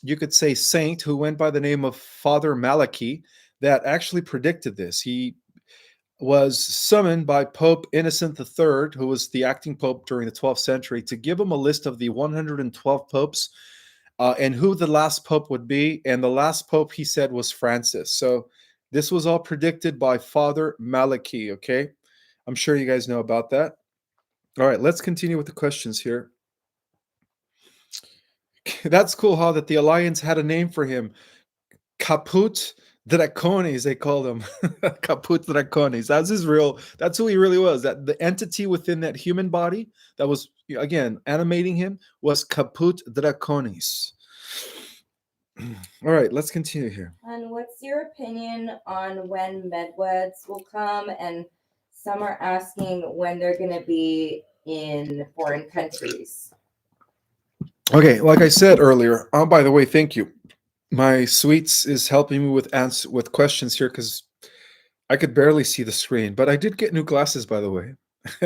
you could say saint who went by the name of Father Malachi that actually predicted this. He was summoned by Pope Innocent III, who was the acting pope during the 12th century, to give him a list of the 112 popes and who the last pope would be. And the last pope, he said, was Francis. So this was all predicted by Father Malachi, okay? I'm sure you guys know about that. All right, let's continue with the questions here. That's cool, huh? That the Alliance had a name for him. Caput Draconis, they called him. Caput Draconis. That's who he really was. That the entity within that human body that was, again, animating him was Caput Draconis. All right, let's continue here.
And what's your opinion on when Medbeds will come? And some are asking when they're going to be in foreign countries.
Okay, like I said earlier, by the way, thank you. My sweets is helping me with questions here because I could barely see the screen, but I did get new glasses, by the way.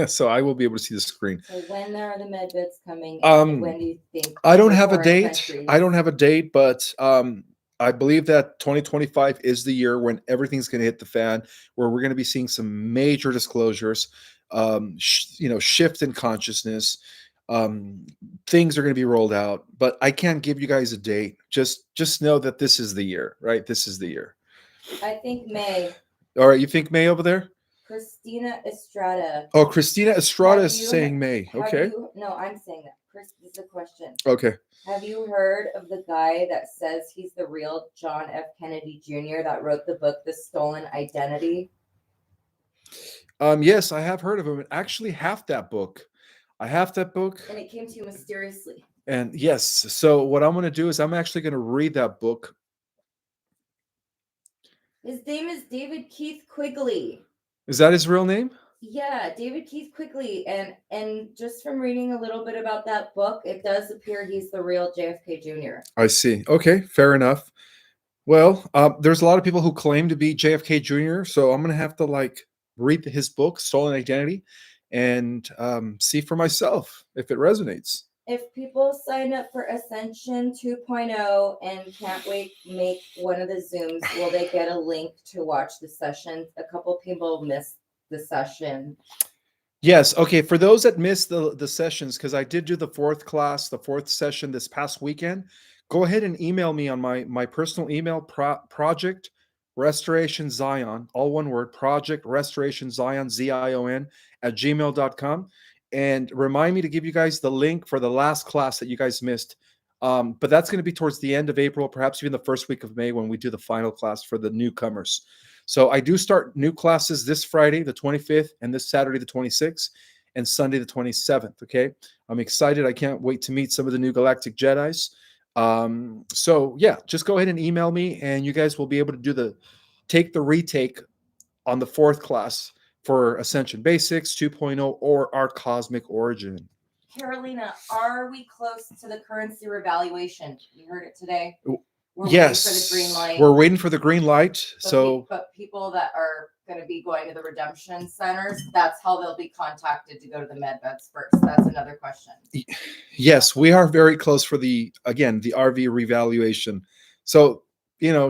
So I will be able to see the screen.
So when are the Medbeds coming? And when do you think?
I don't have a date. I don't have a date, but I believe that 2025 is the year when everything's going to hit the fan, where we're going to be seeing some major disclosures, shift in consciousness. Things are going to be rolled out, but I can't give you guys a date. Just know that this is the year, right? This is the year.
I think May.
All right, you think May over there?
Christina Estrada.
Oh, Christina Estrada is saying May. Okay.
No, I'm saying that. Chris, this is a question.
Okay.
Have you heard of the guy that says he's the real John F. Kennedy Jr. that wrote the book, The Stolen Identity?
Yes, I have heard of him. And actually have that book. I have that book.
And it came to you mysteriously.
And yes, so what I'm going to do is I'm actually going to read that book.
His name is David Keith Quigley.
Is that his real name?
Yeah, David Keith Quigley. And just from reading a little bit about that book, it does appear he's the real JFK Jr.
I see. Okay, fair enough. Well, there's a lot of people who claim to be JFK Jr., so I'm going to have to read his book, Stolen Identity, and see for myself if it resonates.
If people sign up for Ascension 2.0 and can't wait make one of the Zooms, will they get a link to watch the session? A couple people missed the session.
Yes. Okay. For those that missed the sessions, because I did do the fourth session this past weekend, go ahead and email me on my personal email, Project Restoration Zion, all one word, Project Restoration Zion, ZION, @gmail.com. And remind me to give you guys the link for the last class that you guys missed. But that's going to be towards the end of April, perhaps even the first week of May when we do the final class for the newcomers. So I do start new classes this Friday, the 25th, and this Saturday, the 26th, and Sunday, the 27th. Okay. I'm excited. I can't wait to meet some of the new Galactic Jedis. So yeah, just go ahead and email me and you guys will be able to take the retake on the fourth class for Ascension Basics 2.0 or our Cosmic Origin.
Carolina, are we close to the currency revaluation? You heard it today. We're waiting for the green
Yes,
light.
we're waiting for the green light.
But people that are going to be going to the redemption centers, that's how they'll be contacted to go to the Medbeds first. That's another question.
Yes, we are very close for the RV revaluation. So,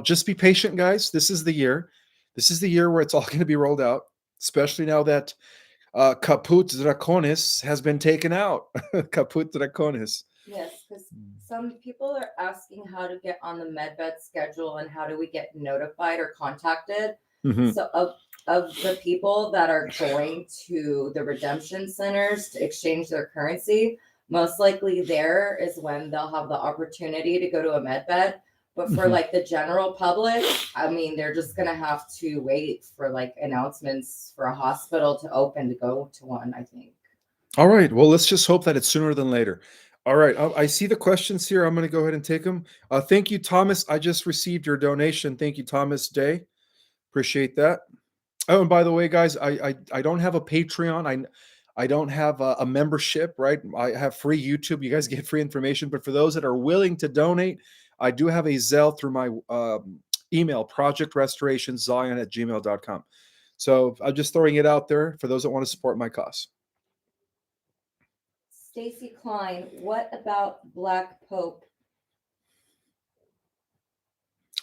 just be patient, guys. This is the year. This is the year where it's all going to be rolled out, especially now that Caput Draconis has been taken out. Caput Draconis.
Yes, because some people are asking how to get on the Medbed schedule and how do we get notified or contacted.
Mhm.
So of the people that are going to the redemption centers to exchange their currency, most likely there is when they'll have the opportunity to go to a Medbed. But for
Mhm.
like the general public, I mean, they're just gonna have to wait for like announcements for a hospital to open to go to one, I think.
All right. Well, let's just hope that it's sooner than later. All right. I see the questions here. I'm going to go ahead and take them. Thank you, Thomas. I just received your donation. Thank you, Thomas Day. Appreciate that. Oh, and by the way, guys, I don't have a Patreon. I don't have a membership, right? I have free YouTube. You guys get free information. But for those that are willing to donate, I do have a Zelle through my email, projectrestorationzion@gmail.com. So I'm just throwing it out there for those that want to support my cause.
Stacy Klein, what about Black Pope?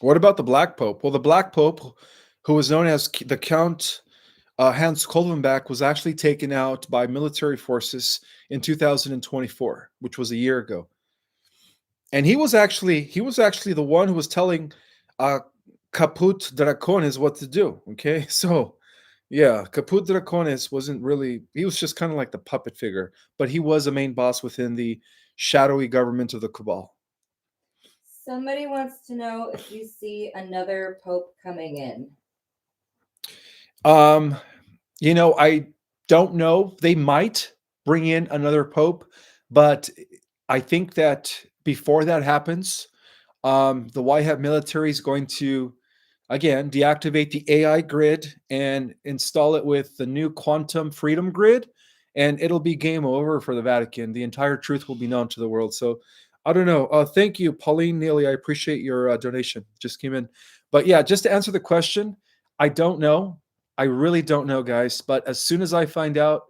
What about the Black Pope? Well, the Black Pope, who was known as the Count Hans Kolvenbach, was actually taken out by military forces in 2024, which was a year ago. And he was actually the one who was telling Caput Draconis what to do. Okay, so yeah, Caput Draconis wasn't really. He was just kind of like the puppet figure, but he was a main boss within the shadowy government of the Cabal.
Somebody wants to know if you see another pope coming in.
I don't know. They might bring in another pope, but I think that before that happens, the White Hat military is going to, again, deactivate the AI grid and install it with the new quantum freedom grid, and it'll be game over for the Vatican. The entire truth will be known to the world. So I don't know. Thank you, Pauline Neely. I appreciate your donation. Just came in. But yeah, just to answer the question, I don't know. I really don't know, guys. But as soon as I find out,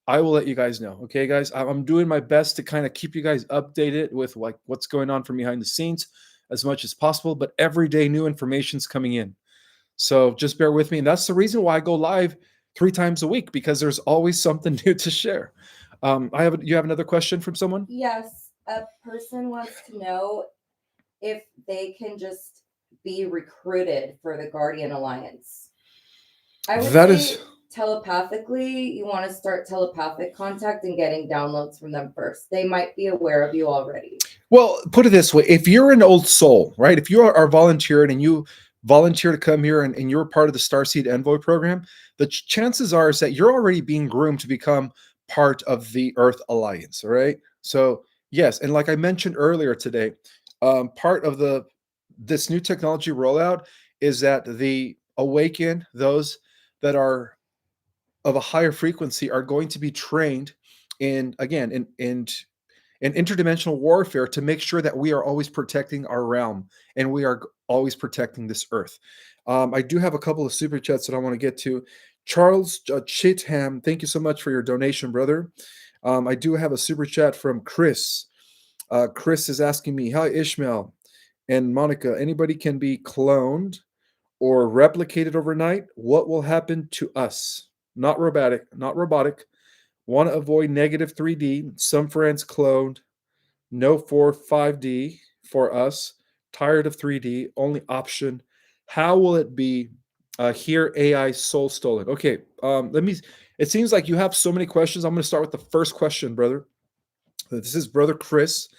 I will let you guys know. Okay, guys. I'm doing my best to kind of keep you guys updated with like what's going on from behind the scenes as much as possible. But every day, new information's coming in. So just bear with me. And that's the reason why I go live 3 times a week, because there's always something new to share. You have another question from someone?
Yes, a person wants to know if they can just be recruited for the Guardian Alliance. I would
That
say
is
telepathically, you want to start telepathic contact and getting downloads from them first. They might be aware of you already.
Well, put it this way. If you're an old soul, right? If you are volunteered and you volunteer to come here and you're part of the Starseed Envoy program, the chances are is that you're already being groomed to become part of the Earth Alliance, all right? So, yes, and like I mentioned earlier today, part of this new technology rollout is that the awaken, those that are of a higher frequency, are going to be trained in, again, in interdimensional warfare to make sure that we are always protecting our realm and we are always protecting this earth. I do have a couple of super chats that I want to get to. Charles Chitham, thank you so much for your donation, brother. I do have a super chat from Chris. Chris is asking me, hi, Ishmael and Monica, anybody can be cloned or replicated overnight? What will happen to us? Not robotic. Want to avoid negative 3D. Some friends cloned. No for 5D for us. Tired of 3D. Only option. How will it be? Here, AI soul stolen. Okay, let me. It seems like you have so many questions. I'm going to start with the first question, brother. This is brother Chris.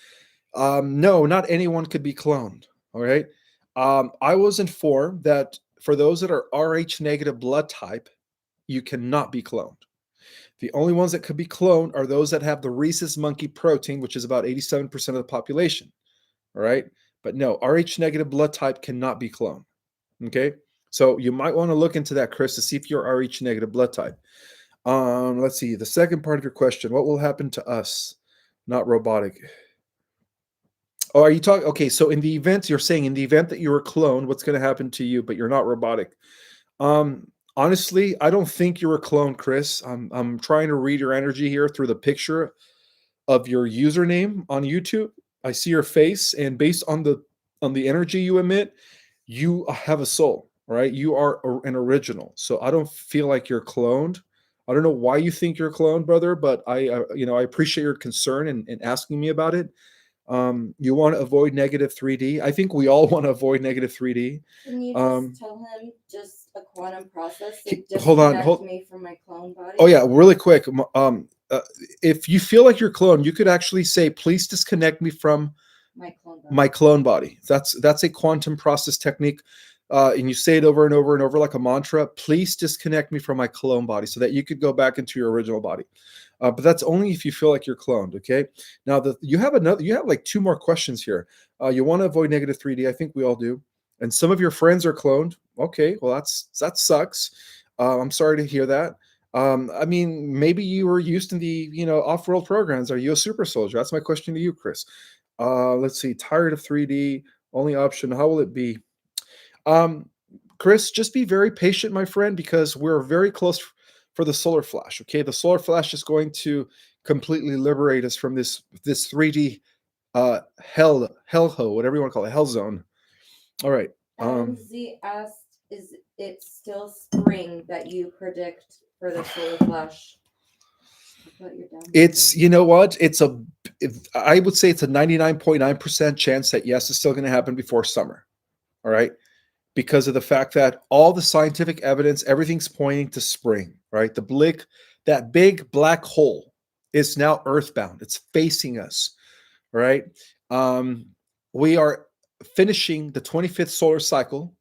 No, not anyone could be cloned. All right. I was informed that for those that are Rh negative blood type, you cannot be cloned. The only ones that could be cloned are those that have the rhesus monkey protein, which is about 87% of the population. All right. But no, Rh negative blood type cannot be cloned. Okay. So you might want to look into that, Chris, to see if you're Rh negative blood type. Let's see. The second part of your question, what will happen to us? Not robotic. Oh, are you talking? Okay, so in the event you're saying in the event that you're a clone, what's going to happen to you? But you're not robotic. Honestly, I don't think you're a clone, Chris. I'm trying to read your energy here through the picture of your username on YouTube. I see your face, and based on the energy you emit, you have a soul, right? You are an original. So I don't feel like you're cloned. I don't know why you think you're cloned, brother, but I appreciate your concern and asking me about it. You want to avoid negative 3D. I think we all want to avoid negative 3D.
Can you just
Um,
tell him just a quantum process to
Hold on,
disconnect me from my clone body?
Oh yeah, really quick. If you feel like you're cloned, you could actually say, "Please disconnect me from
My clone body.
my clone body." That's a quantum process technique, and you say it over and over and over like a mantra. Please disconnect me from my clone body, so that you could go back into your original body. But that's only if you feel like you're cloned. Okay. Now you have another. You have like two more questions here. You want to avoid negative 3D. I think we all do. And some of your friends are cloned. Okay. Well, that sucks. I'm sorry to hear that. I mean, maybe you were used in the off-world programs. Are you a super soldier? That's my question to you, Chris. Let's see. Tired of 3D. Only option. How will it be? Um, Chris, just be very patient, my friend, because we're very close for the solar flash. Okay, the solar flash is going to completely liberate us from this 3D hellhole, whatever you want to call it, hell zone. All right.
Adam Z asked, "Is it still spring that you predict for the solar flash?"
It's you know what? I would say it's a 99.9% chance that yes, it's still going to happen before summer. All right. Because of the fact that all the scientific evidence, everything's pointing to spring, right? That big black hole is now earthbound. It's facing us, right? Um, we are finishing the 25th solar cycle.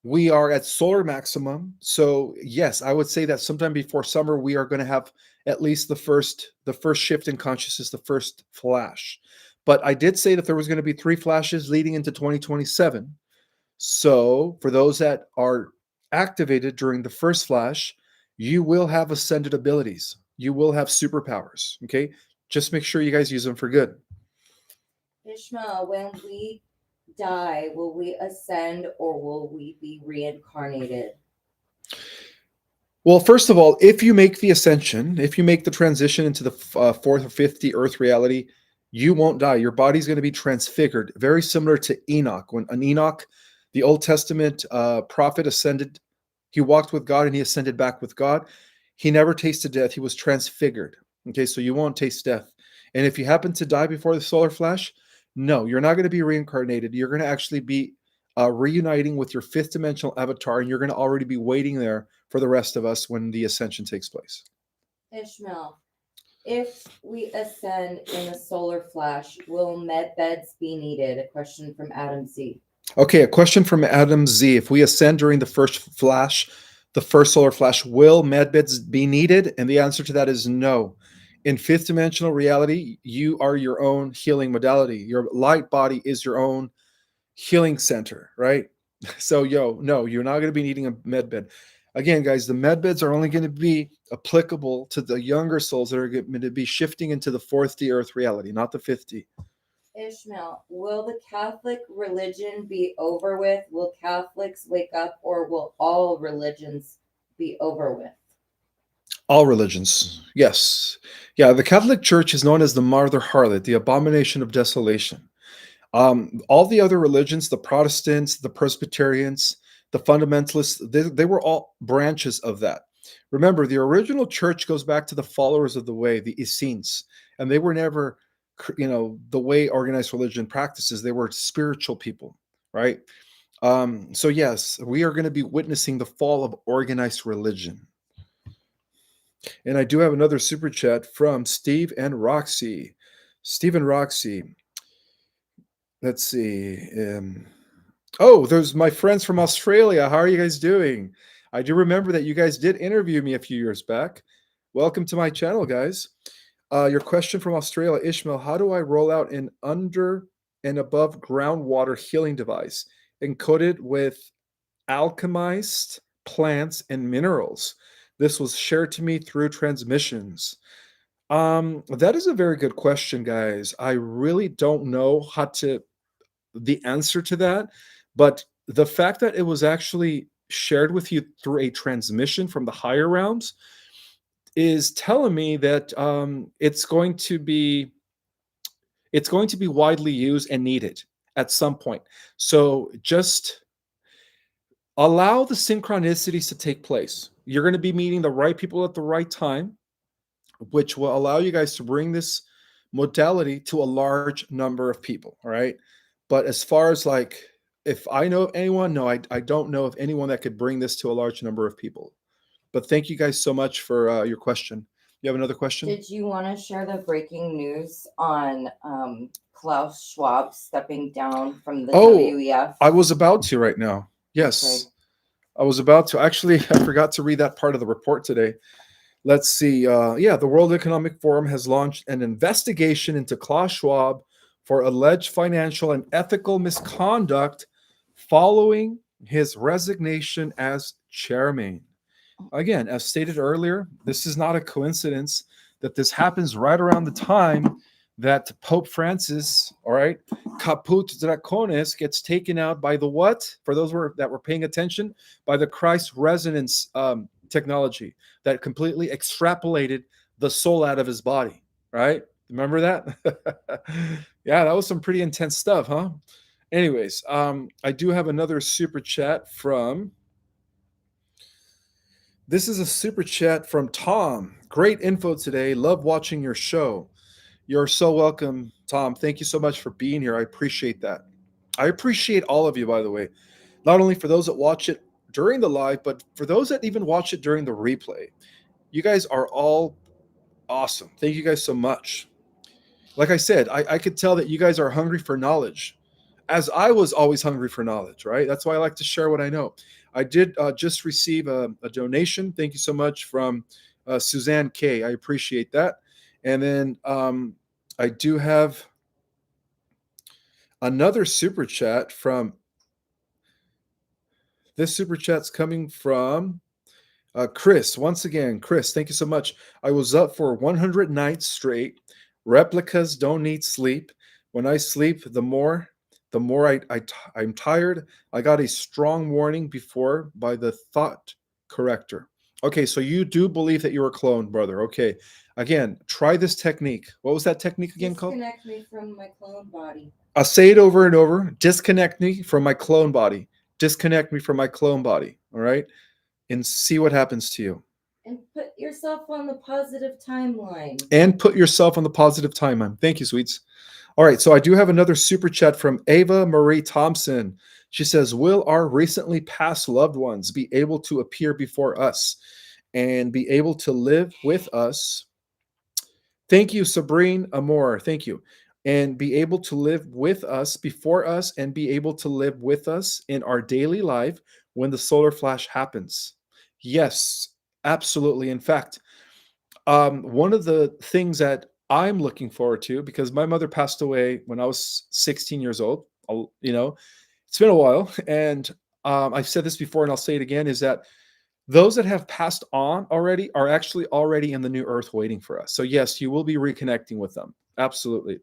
We are at solar maximum. So yes, I would say that sometime before summer, we are going to have at least the first shift in consciousness, the first flash. But I did say that there was going to be 3 flashes leading into 2027. So, for those that are activated during the first flash, you will have ascended abilities. You will have superpowers. Okay. Just make sure you guys use them for good.
Ishmael, when we die, will we ascend or will we be reincarnated?
Well, first of all, if you make the ascension, if you make the transition into the fourth or fifth Earth reality, you won't die. Your body's going to be transfigured, very similar to Enoch. When an Enoch, the Old Testament prophet, ascended, he walked with God and he ascended back with God. He never tasted death. He was transfigured. Okay, so you won't taste death. And if you happen to die before the solar flash, no, you're not going to be reincarnated. You're going to actually be reuniting with your fifth dimensional avatar, and you're going to already be waiting there for the rest of us when the ascension takes place.
Ishmael, if we ascend in a solar flash, will medbeds be needed? A question from Adam Z.
Okay, a question from Adam Z. If we ascend during the first flash, the first solar flash, will medbeds be needed? And the answer to that is no. In fifth dimensional reality, you are your own healing modality. Your light body is your own healing center, right? So, no, you're not going to be needing a medbed. Again, guys, the medbeds are only going to be applicable to the younger souls that are going to be shifting into the fourth D Earth reality, not the fifth D.
Ishmael, will the Catholic religion be over with? Will Catholics wake up, or will all religions be over with?
All religions, yes. Yeah, the Catholic Church is known as the Mother Harlot, the abomination of desolation. All the other religions, the Protestants, the Presbyterians, the fundamentalists, they were all branches of that. Remember, the original church goes back to the followers of the way, the Essenes, and they were never, the way organized religion practices. They were spiritual people, right? So yes, we are going to be witnessing the fall of organized religion. And I do have another super chat from Steve and Roxy. Steve and Roxy. Let's see. Oh, there's my friends from Australia. How are you guys doing? I do remember that you guys did interview me a few years back. Welcome to my channel, guys. Your question from Australia, Ishmael, how do I roll out an under and above groundwater healing device encoded with alchemized plants and minerals? This was shared to me through transmissions. That is a very good question, guys. I really don't know the answer to that, but the fact that it was actually shared with you through a transmission from the higher realms is telling me that it's going to be widely used and needed at some point. So just allow the synchronicities to take place. You're going to be meeting the right people at the right time, which will allow you guys to bring this modality to a large number of people. All right. But as far as like, if I know of anyone, no, I don't know of anyone that could bring this to a large number of people. But thank you guys so much for your question. You have another question?
Did you want to share the breaking news on Klaus Schwab stepping down from the
Oh,
WEF?
I was about to right now. Yes,
Okay.
I was about to. Actually, I forgot to read that part of the report today. Let's see. Yeah, the World Economic Forum has launched an investigation into Klaus Schwab for alleged financial and ethical misconduct following his resignation as chairman. Again, as stated earlier, this is not a coincidence that this happens right around the time that Pope Francis, all right, caput draconis, gets taken out by the what? For those that were paying attention, by the Christ resonance technology that completely extrapolated the soul out of his body, right? Remember that? Yeah, that was some pretty intense stuff, huh? Anyways, I do have another super chat from this is a super chat from Tom. Great info today. Love watching your show. You're so welcome, Tom. Thank you so much for being here. I appreciate that. I appreciate all of you, by the way, not only for those that watch it during the live, but for those that even watch it during the replay. You guys are all awesome. Thank you guys so much. Like I said, I could tell that you guys are hungry for knowledge, as I was always hungry for knowledge, right? That's why I like to share what I know. I did just receive a donation. Thank you so much from Suzanne K. I appreciate that. And then I do have another super chat from this super chat's coming from Chris. Once again, Chris, thank you so much. I was up for 100 nights straight. Replicas don't need sleep. When I sleep, I'm tired. I got a strong warning before by the thought corrector. Okay, so you do believe that you're a clone, brother. Okay. Again, try this technique. What was that technique again called?
Disconnect me from my clone body.
I'll say it over and over. Disconnect me from my clone body. Disconnect me from my clone body. All right. And see what happens to you.
And put yourself on the positive timeline.
And put yourself on the positive timeline. Thank you, sweets. All right, so I do have another super chat from Ava Marie Thompson. She says, will our recently passed loved ones be able to appear before us and be able to live with us? Thank you, Sabrine Amor. Thank you. And be able to live with us, before us, and be able to live with us in our daily life when the solar flash happens. Yes, absolutely. In fact, one of the things that I'm looking forward to, because my mother passed away when I was 16 years old, it's been a while. And I've said this before and I'll say it again, is that those that have passed on already are actually already in the new earth waiting for us. So yes, you will be reconnecting with them. Absolutely.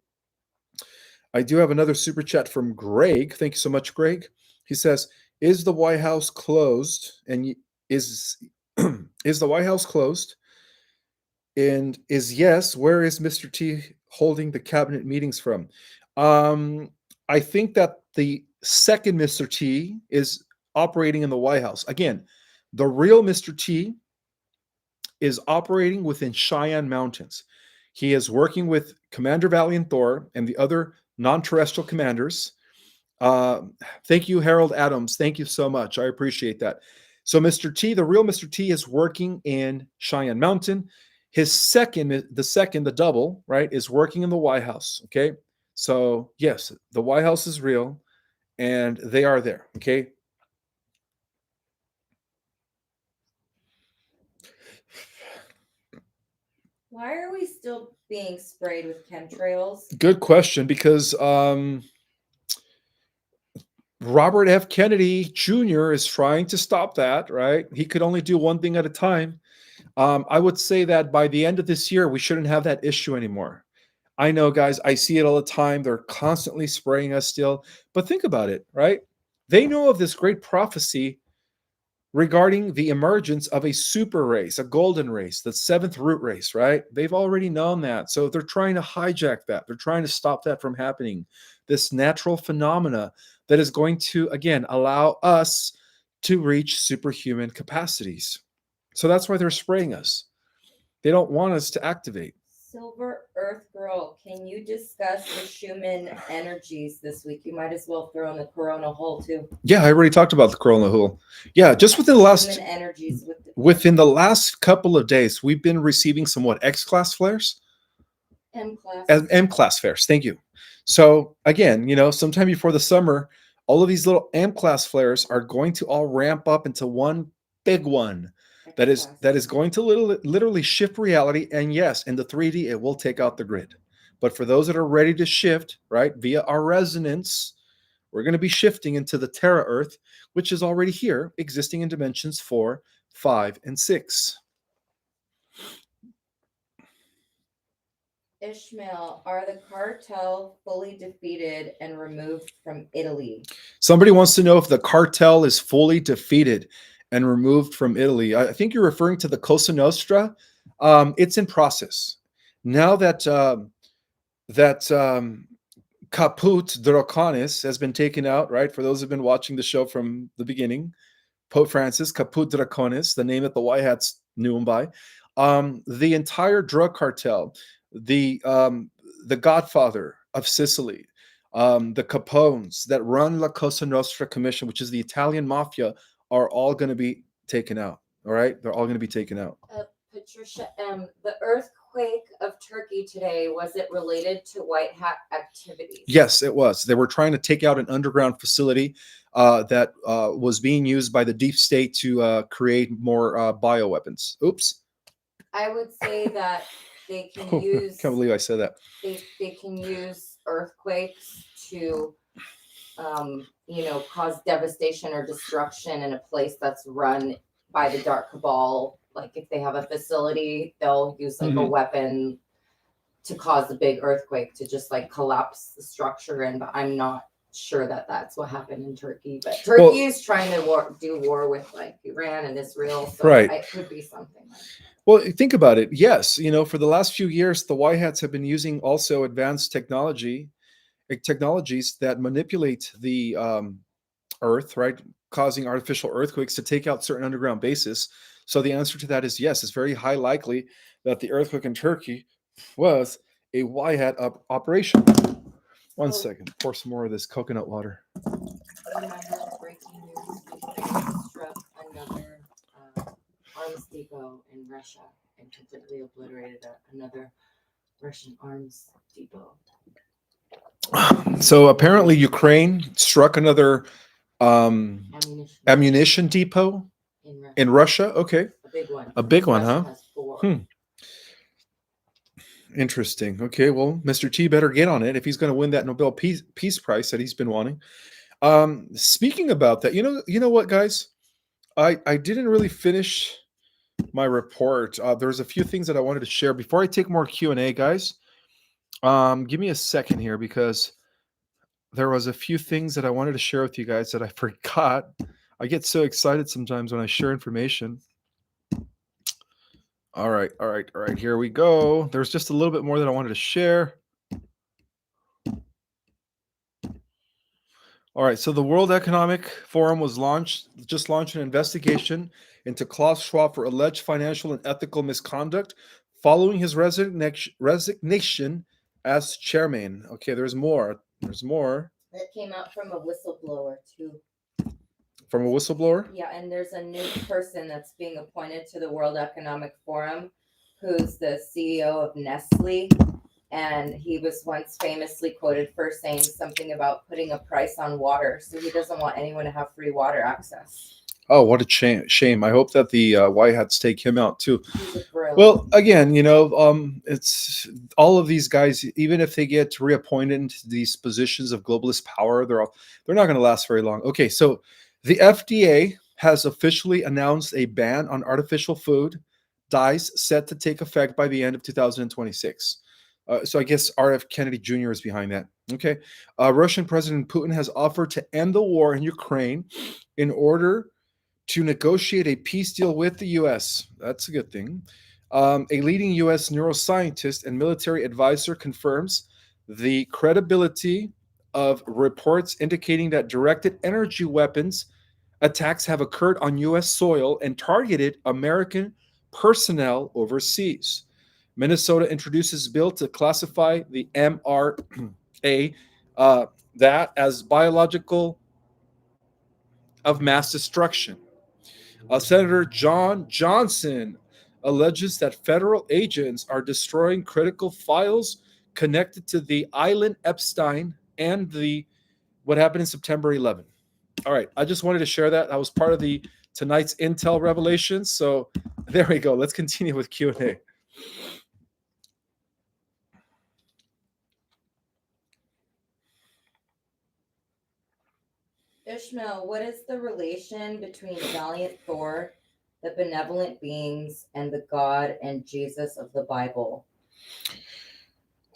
I do have another super chat from Greg. Thank you so much, Greg. He says, is the White House closed? And is the White House closed? And is yes, where is Mr. T holding the cabinet meetings from? I think that the second Mr. T is operating in the White House. Again, the real Mr. T is operating within Cheyenne Mountains. He is working with Commander Valiant Thor and the other non-terrestrial commanders. Thank you, Harold Adams. Thank you so much. I appreciate that. So Mr. T, the real Mr. T, is working in Cheyenne Mountain. The double, right, is working in the White House. Okay. So yes, the White House is real and they are there. Okay.
Why are we still being sprayed with chemtrails?
Good question, because Robert F. Kennedy Jr. is trying to stop that, right? He could only do one thing at a time. I would say that by the end of this year, we shouldn't have that issue anymore. I know, guys, I see it all the time. They're constantly spraying us still. But think about it, right? They know of this great prophecy regarding the emergence of a super race, a golden race, the seventh root race, right? They've already known that. So they're trying to hijack that. They're trying to stop that from happening. This natural phenomena that is going to, again, allow us to reach superhuman capacities. So that's why they're spraying us. They don't want us to activate.
Silver Earth Girl, can you discuss the Schumann energies this week? You might as well throw in the Corona hole too.
Yeah, I already talked about the Corona Hole. Yeah, just within the last
Schumann energies
within the last couple of days, we've been receiving somewhat X-class flares.
M-class.
M-class flares. Thank you. So again, sometime before the summer, all of these little M-class flares are going to all ramp up into one big one that is going to literally shift reality. And yes, in the 3D, it will take out the grid. But for those that are ready to shift, right, via our resonance, we're going to be shifting into the Terra Earth, which is already here, existing in dimensions 4, 5, and 6.
Ishmael, are the cartel fully defeated and removed from Italy?
Somebody wants to know if the cartel is fully defeated and removed from Italy. I think you're referring to the Cosa Nostra. It's in process. Now that Caput Draconis has been taken out, right? For those who've been watching the show from the beginning, Pope Francis, Caput Draconis, the name that the White Hats knew him by. The entire drug cartel, the Godfather of Sicily, the Capones that run La Cosa Nostra Commission, which is the Italian mafia, are all going to be taken out. All right, they're all going to be taken out.
Patricia M., the earthquake of Turkey today, was it related to white hat activities?
Yes, it was. They were trying to take out an underground facility that was being used by the deep state to create more bioweapons. Oops.
I would say that they can use.
Can't believe I said that.
They can use earthquakes to, cause devastation or destruction in a place that's run by the Dark Cabal. Like if they have a facility, they'll use like a weapon to cause a big earthquake to just like collapse the structure. But I'm not sure that that's what happened in Turkey. But Turkey is trying to do war with like Iran and Israel, so
right.
It could be something like that.
Well, think about it. Yes, for the last few years, the White Hats have been using also advanced technologies that manipulate the Earth, right, causing artificial earthquakes to take out certain underground bases. So the answer to that is yes. It's very high likely that the earthquake in Turkey was a White Hat operation. One second, pour some more of this coconut water.
Breaking news: Ukraine struck another arms depot in Russia and completely obliterated another Russian arms depot.
So apparently Ukraine struck another ammunition depot in Russia. Okay. A big one, huh? Interesting. Okay, well, Mr. T better get on it if he's going to win that Nobel Peace Prize that he's been wanting. Speaking about that, you know what, guys? I didn't really finish my report. There's a few things that I wanted to share before I take more Q&A, guys. Give me a second here because there was a few things that I wanted to share with you guys that I forgot. I get so excited sometimes when I share information. All right. Here we go. There's just a little bit more that I wanted to share. All right. So the World Economic Forum was launched an investigation into Klaus Schwab for alleged financial and ethical misconduct following his resignation as chairman. Okay, there's more.
That came out from a whistleblower too.
From a whistleblower?
Yeah, and there's a new person that's being appointed to the World Economic Forum who's the CEO of Nestle. And he was once famously quoted for saying something about putting a price on water. So he doesn't want anyone to have free water access.
Oh, what a shame. I hope that the White Hats take him out too. Well, again, it's all of these guys, even if they get reappointed into these positions of globalist power, they're not going to last very long. Okay, so the FDA has officially announced a ban on artificial food, dies set to take effect by the end of 2026. So I guess RF Kennedy Jr. is behind that. Okay. Russian President Putin has offered to end the war in Ukraine in order to negotiate a peace deal with the U.S. That's a good thing. A leading U.S. neuroscientist and military advisor confirms the credibility of reports indicating that directed energy weapons attacks have occurred on U.S. soil and targeted American personnel overseas. Minnesota introduces bill to classify the MRA that as biological of mass destruction. Senator John Johnson alleges that federal agents are destroying critical files connected to the island Epstein and the what happened in September 11th. All right, I just wanted to share that. That was part of the tonight's intel revelations. So there we go. Let's continue with Q&A.
Ishmael, what is the relation between Valiant Thor, the benevolent beings, and the God and Jesus of the Bible?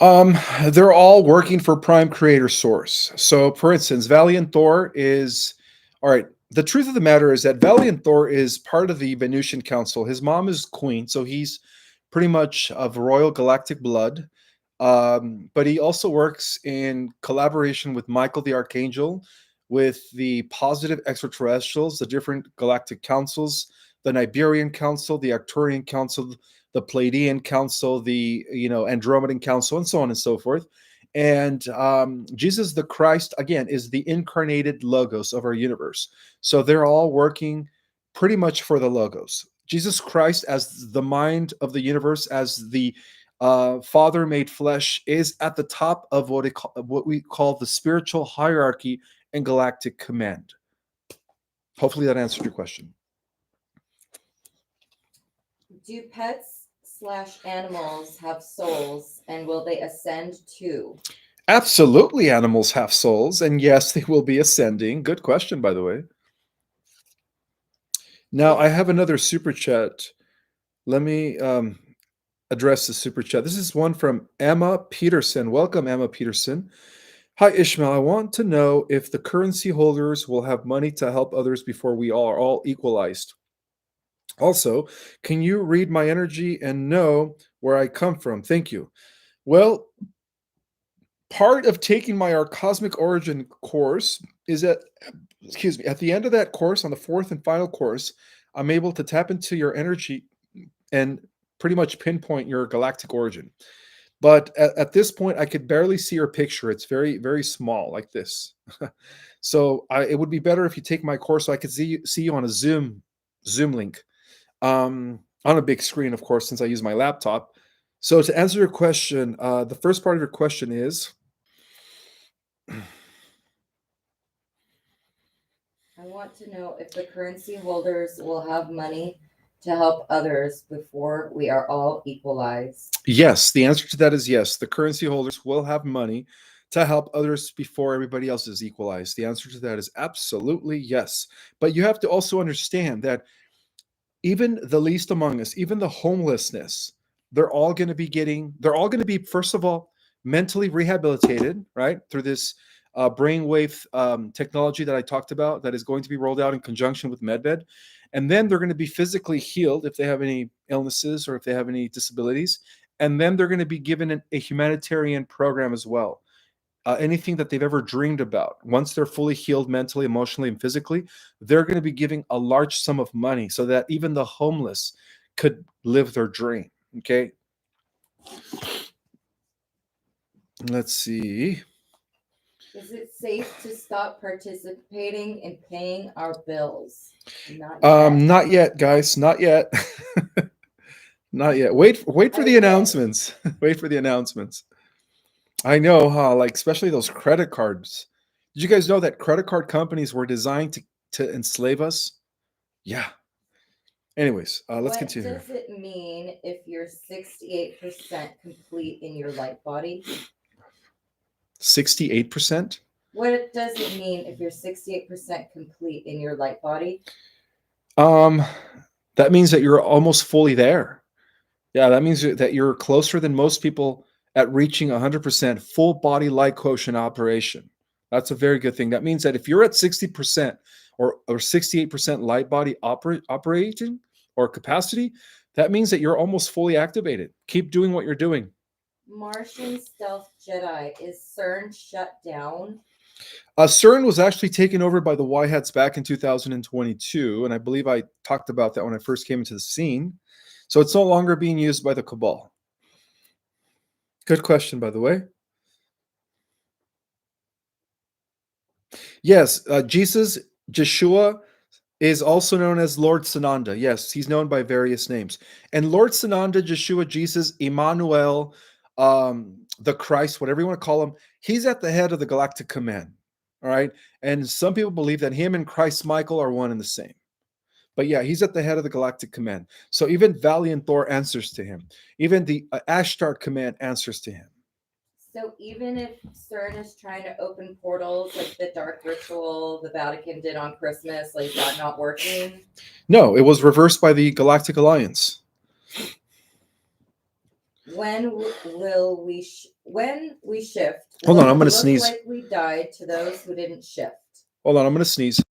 They're all working for Prime Creator Source. So, for instance, Valiant Thor is all right. The truth of the matter is that Valiant Thor is part of the Venusian Council. His mom is queen, so he's pretty much of royal galactic blood. But he also works in collaboration with Michael the Archangel, with the positive extraterrestrials, the different galactic councils, the Niberian Council, the Arcturian Council, the Pleiadian Council, the Andromedan Council, and so on and so forth. And Jesus the Christ, again, is the incarnated logos of our universe. So they're all working pretty much for the logos. Jesus Christ, as the mind of the universe, as the Father made flesh, is at the top of what we call the spiritual hierarchy and galactic command. Hopefully that answered your question.
Do pets/animals have souls, and will they ascend too?
Absolutely, animals have souls, and yes, they will be ascending. Good question, by the way. Now, I have another super chat. Let me address the super chat. This is one from Emma Peterson. Welcome, Emma Peterson. Hi, Ishmael. I want to know if the currency holders will have money to help others before we are all equalized. Also, can you read my energy and know where I come from? Thank you. Well, part of taking my Our Cosmic Origin course is that, at the end of that course, on the fourth and final course, I'm able to tap into your energy and pretty much pinpoint your galactic origin. But at this point, I could barely see your picture. It's very, very small, like this. So it would be better if you take my course so I could see you on a Zoom link. On a big screen, of course, since I use my laptop. So to answer your question, the first part of your question is,
I want to know if the currency holders will have money to help others before we are all equalized.
yes, the answer to that is yes. The currency holders will have money to help others before everybody else is equalized. The answer to that is absolutely yes. But you have to also understand that even the least among us, even the homelessness, they're all going to be, first of all, mentally rehabilitated, right? Through this brainwave technology that I talked about that is going to be rolled out in conjunction with Medbed. And then they're going to be physically healed if they have any illnesses or if they have any disabilities. And then they're going to be given a humanitarian program as well. Anything that they've ever dreamed about. Once they're fully healed mentally, emotionally, and physically, they're going to be giving a large sum of money so that even the homeless could live their dream. Okay. Let's see.
Is it safe to stop participating in paying our bills?
Not yet, guys. Not yet. Not yet. Wait for the announcements. Wait for the announcements. I know, huh? Like, especially those credit cards. Did you guys know that credit card companies were designed to enslave us? Yeah. Anyways, let's continue.
What does it mean if you're 68% complete in your light body?
68%?
What does it mean if you're 68% complete in your light body?
That means that you're almost fully there. Yeah, that means that you're closer than most people at reaching 100% full body light quotient operation. That's a very good thing. That means that if you're at 60% or 68% light body operating or capacity, that means that you're almost fully activated. Keep doing what you're doing.
Martian stealth Jedi. Is CERN shut down?
CERN was actually taken over by the White Hats back in 2022, and I believe I talked about that when I first came into the scene. So it's no longer being used by the Cabal. Good question, by the way. Yes, Jesus, Jeshua, is also known as Lord Sananda. Yes, he's known by various names. And Lord Sananda, Jeshua, Jesus, Emmanuel, the Christ, whatever you want to call him, he's at the head of the Galactic Command. All right. And some people believe that him and Christ Michael are one and the same. But yeah, he's at the head of the Galactic Command. So even Valiant Thor answers to him. Even the Ashtart Command answers to him.
So even if CERN is trying to open portals like the dark ritual the Vatican did on Christmas, like that not working?
No, it was reversed by the Galactic Alliance.
When will we when we shift?
Hold on,
will
I'm
it
gonna
look
sneeze.
like we died to those who didn't shift?
Hold on, I'm going to sneeze.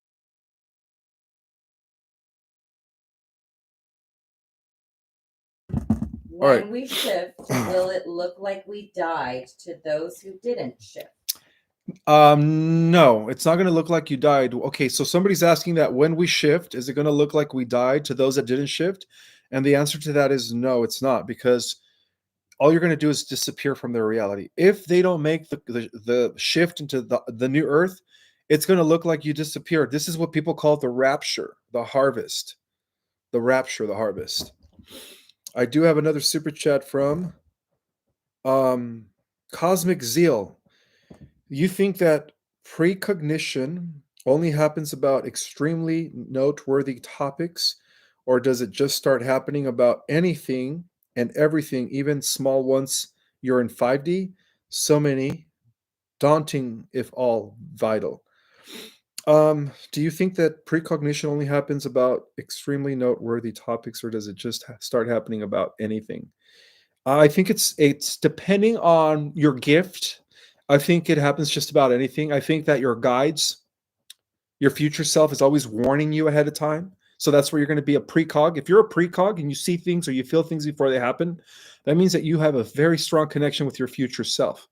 When
right.
we shift, will it look like we died to those who didn't shift?
No, it's not going to look like you died. Okay, so somebody's asking that when we shift, is it going to look like we died to those that didn't shift? And the answer to that is no, it's not, because all you're going to do is disappear from their reality. If they don't make the shift into the new earth, it's going to look like you disappeared. This is what people call the rapture, the harvest. The rapture, the harvest. I do have another super chat from Cosmic Zeal. You think that precognition only happens about extremely noteworthy topics, or does it just start happening about anything and everything, even small ones? You're in 5D? So many, daunting if all vital. Do you think that precognition only happens about extremely noteworthy topics, or does it just start happening about anything? I think it's depending on your gift. I think it happens just about anything. I think that your guides, your future self is always warning you ahead of time. So that's where you're going to be a precog. If you're a precog and you see things or you feel things before they happen, that means that you have a very strong connection with your future self,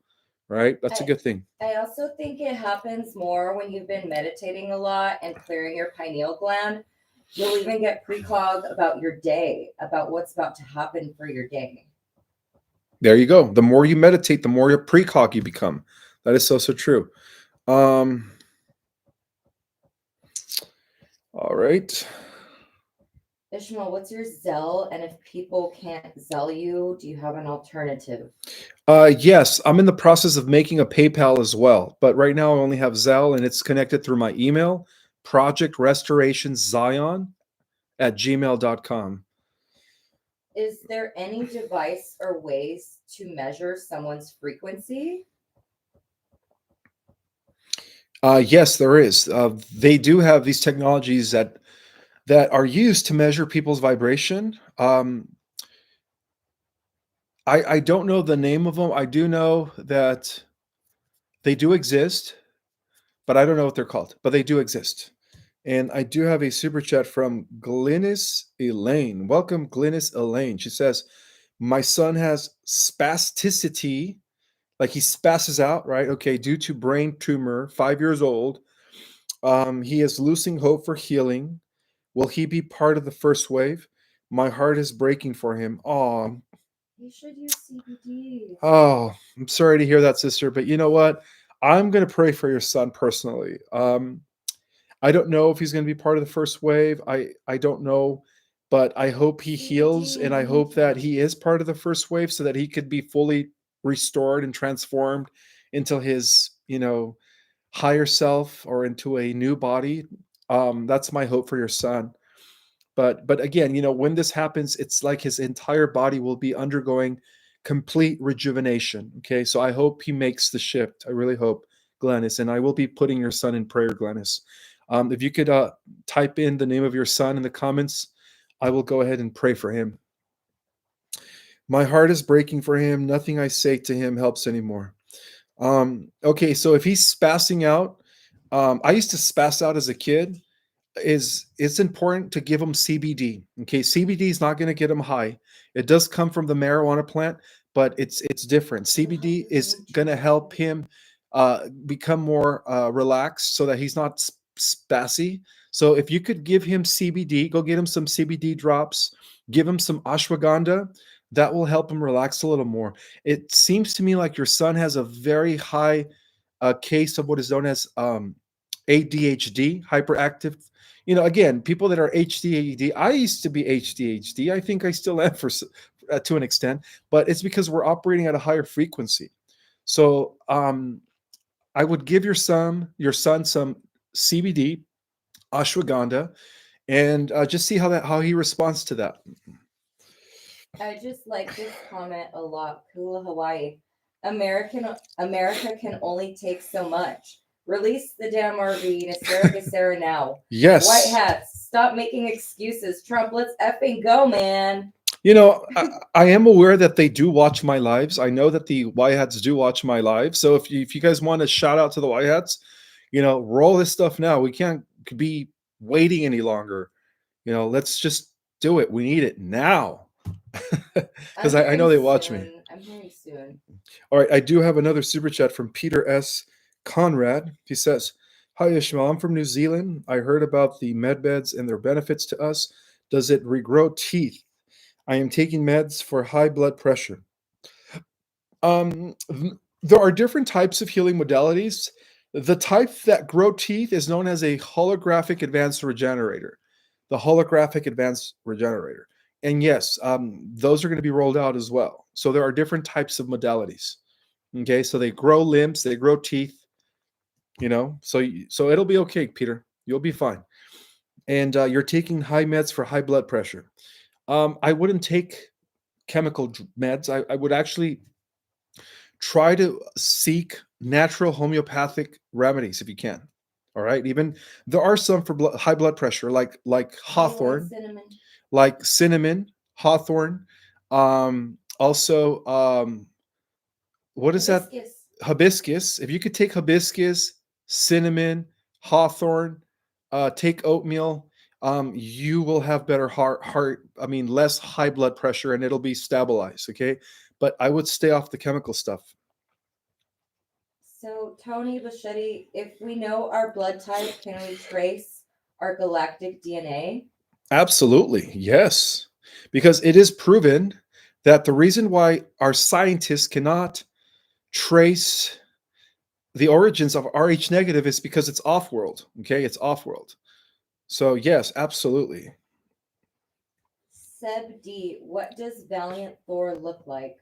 right? That's a good thing.
I also think it happens more when you've been meditating a lot and clearing your pineal gland. You'll even get precog about your day, about what's about to happen for your day.
There you go. The more you meditate, the more your precog you become. That is so true. All right.
Ishmael, what's your Zelle? And if people can't Zelle you, do you have an alternative?
Yes, I'm in the process of making a PayPal as well, but right now I only have Zelle and it's connected through my email, projectrestorationzion@gmail.com.
Is there any device or ways to measure someone's frequency?
Yes, there is. They do have these technologies that are used to measure people's vibration. I don't know the name of them. I do know that they do exist, but I don't know what they're called. But they do exist. And I do have a super chat from Glynis Elaine. Welcome, Glynis Elaine. She says, my son has spasticity, like he spasses out, right? Okay, due to brain tumor, 5 years old. He is losing hope for healing. Will he be part of the first wave? My heart is breaking for him. Oh,
You should use CBD.
oh, I'm sorry to hear that, sister. But you know what? I'm going to pray for your son personally. I don't know if he's going to be part of the first wave. I don't know, but I hope he heals, and I hope that he is part of the first wave so that he could be fully restored and transformed into his, higher self or into a new body. That's my hope for your son. But again, when this happens, it's like his entire body will be undergoing complete rejuvenation. Okay, so I hope he makes the shift. I really hope, Glennis, and I will be putting your son in prayer, Glennis. If you could type in the name of your son in the comments, I will go ahead and pray for him. My heart is breaking for him. Nothing I say to him helps anymore. Okay, so if he's spassing out, I used to spass out as a kid. Is it's important to give him CBD. Okay, CBD is not going to get him high. It does come from the marijuana plant, but it's different. CBD is going to help him become more relaxed, so that he's not spassy. So if you could give him CBD, go get him some CBD drops. Give him some ashwagandha. That will help him relax a little more. It seems to me like your son has a very high case of what is known as ADHD, hyperactive. Again, people that are HDAD, I used to be HDHD. I think I still am to an extent, but it's because we're operating at a higher frequency. So I would give your son some CBD, ashwagandha, and just see how he responds to that.
I just like this comment a lot. Cool Hawaii. America can only take so much. Release the damn RV, Sarah now. White
Yes.
hats, stop making excuses. Trump, let's effing go, man.
I am aware that they do watch my lives. I know that the White Hats do watch my lives. So if you guys want to shout out to the White Hats, roll this stuff now. We can't be waiting any longer. Let's just do it. We need it now. Because I know they watch me.
I'm hearing soon.
All right, I do have another super chat from Peter S. Conrad. He says, "Hi Ishmael, I'm from New Zealand. I heard about the Medbeds and their benefits to us. Does it regrow teeth? I am taking meds for high blood pressure." There are different types of healing modalities. The type that grow teeth is known as a holographic advanced regenerator. The holographic advanced regenerator. And yes, those are going to be rolled out as well. So there are different types of modalities. Okay, so they grow limbs, they grow teeth. So it'll be okay, Peter. You'll be fine. And you're taking high meds for high blood pressure. I wouldn't take chemical meds. I would actually try to seek natural homeopathic remedies if you can. All right. Even there are some for high blood pressure, like hawthorn, like cinnamon, hawthorn. Also, what is that? Hibiscus. If you could take hibiscus, cinnamon, hawthorn, take oatmeal, you will have better less high blood pressure, and it'll be stabilized. Okay. But I would stay off the chemical stuff.
So, Tony Bichetti, if we know our blood type, can we trace our galactic DNA?
Absolutely. Yes. Because it is proven that the reason why our scientists cannot trace the origins of Rh negative is because it's off world. Okay. It's off world. So, yes, absolutely.
Seb D, what does Valiant Thor look like?